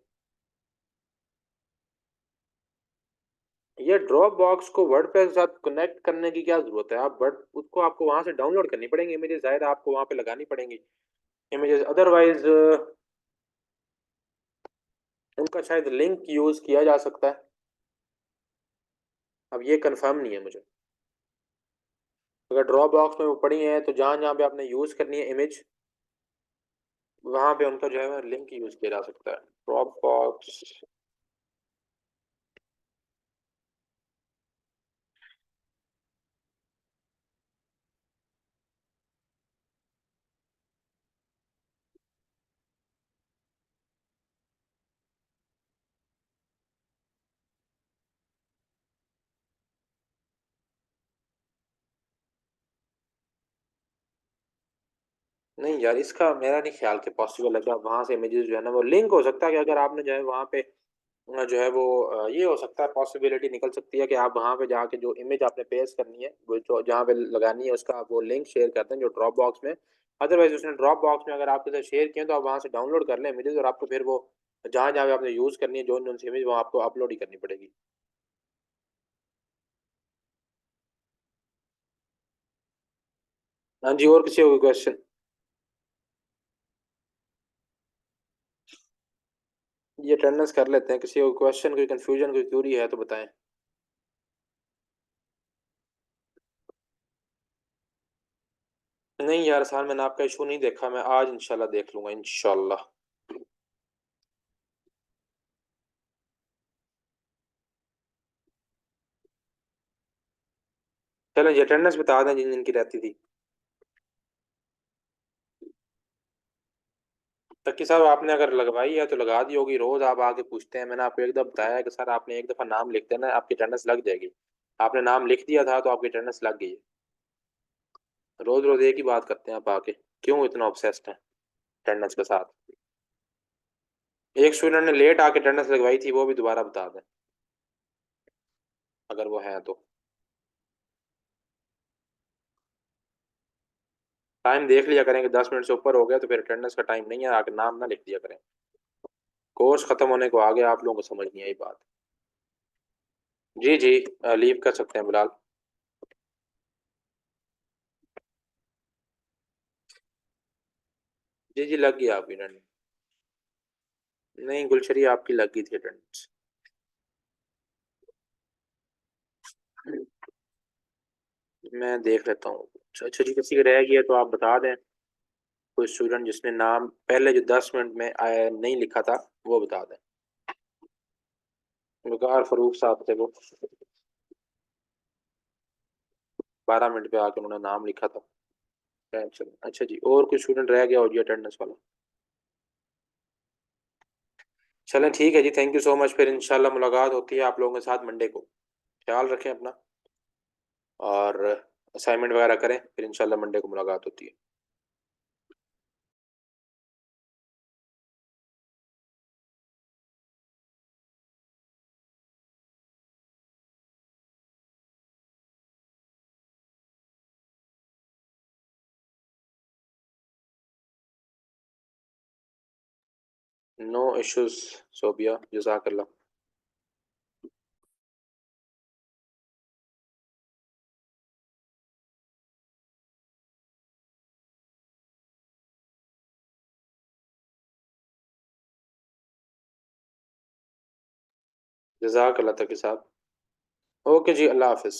ये ड्रॉप बॉक्स को वर्डप्रेस के साथ कनेक्ट करने की क्या जरूरत है, आप वर्ड उसको आपको वहां से डाउनलोड करनी पड़ेंगी इमेजेस, जाहिर है आपको वहां पे लगानी पड़ेंगी इमेजेस, अदरवाइज उनका शायद लिंक यूज किया जा सकता है, अब ये कंफर्म नहीं है मुझे। अगर ड्रॉप बॉक्स में वो पड़ी है तो जहाँ जहाँ पे आपने यूज करनी है इमेज, वहां पे उनका जो है लिंक यूज किया जा सकता है। ड्रॉप बॉक्स नहीं यार, इसका मेरा नहीं ख्याल कि पॉसिबल है कि आप वहां से इमेजेस जो है ना वो लिंक हो सकता है कि अगर आपने जो है वहां पे जो है वो ये हो सकता है, पॉसिबिलिटी निकल सकती है कि आप वहां पे जाके जो इमेज आपने पेस्ट करनी है वो जो जहाँ पे लगानी है उसका आप वो लिंक शेयर करते हैं जो ड्रॉप बॉक्स में। अदरवाइज उसने ड्रॉप बॉक्स में अगर आपके साथ शेयर किए तो आप वहां से डाउनलोड कर लें इमेजेस, और आपको फिर वो जहाँ जहाँ पे आपने यूज करनी है जो सी इमेज वो आपको अपलोड ही करनी पड़ेगी। हाँ जी, और किसी और क्वेश्चन? ये अटेंडेंस कर लेते हैं, किसी और क्वेश्चन कोई कंफ्यूजन कोई क्यूरी है तो बताएं। नहीं यार सर, मैंने आपका इशू नहीं देखा, मैं आज इंशाल्लाह देख लूंगा इंशाल्लाह। चलें जी अटेंडेंस बता दें जिन जिनकी रहती थी। तकी साहब आपने अगर लगवाई है तो लगा दी होगी, रोज आप आके पूछते हैं। मैंने आपको एक दफा बताया है कि सर आपने एक दफा नाम लिख देना, आपकी अटेंडेंस लग जाएगी। आपने नाम लिख दिया था तो आपकी अटेंडेंस लग गई है। रोज रोज एक ही बात करते हैं आप आके, क्यों इतना ऑब्सेस्ड हैं अटेंडेंस के साथ? एक स्टूडेंट ने लेट आके अटेंडेंस लगवाई थी, वो भी दोबारा बता दें अगर वो है तो। टाइम देख लिया करें कि 10 मिनट से ऊपर हो गया तो फिर अटेंडेंस का टाइम नहीं है, आके नाम ना लिख दिया करें। कोर्स खत्म होने को आ गया, आप लोगों को समझ नहीं आई बात। जी जी लीव कर सकते हैं बिलाल। जी जी लग गई आपकी अटेंडेंस। नहीं गुलशरी आपकी लग गई थी अटेंडेंस। मैं देख लेता हूँ। अच्छा जी किसी का रह गया तो आप बता दें। कोई स्टूडेंट जिसने नाम पहले जो 10 मिनट में आया नहीं लिखा था वो बता दें। वकार फरूक साहब थे वो, 12 मिनट पे आके उन्होंने नाम लिखा था। चलो अच्छा जी, और कोई स्टूडेंट रह गया हो जी अटेंडेंस वाला? चलें ठीक है जी, थैंक यू सो मच। फिर इंशाल्लाह मुलाकात होती है आप लोगों के साथ मंडे को। ख्याल रखें अपना और असाइनमेंट वगैरह करें, फिर इंशाल्लाह मंडे को मुलाकात होती है। नो इश्यूज सोबिया, जज़ाकल्लाह। जज़ाकल्लाह तकी साहब। ओके जी, अल्लाह हाफिज़।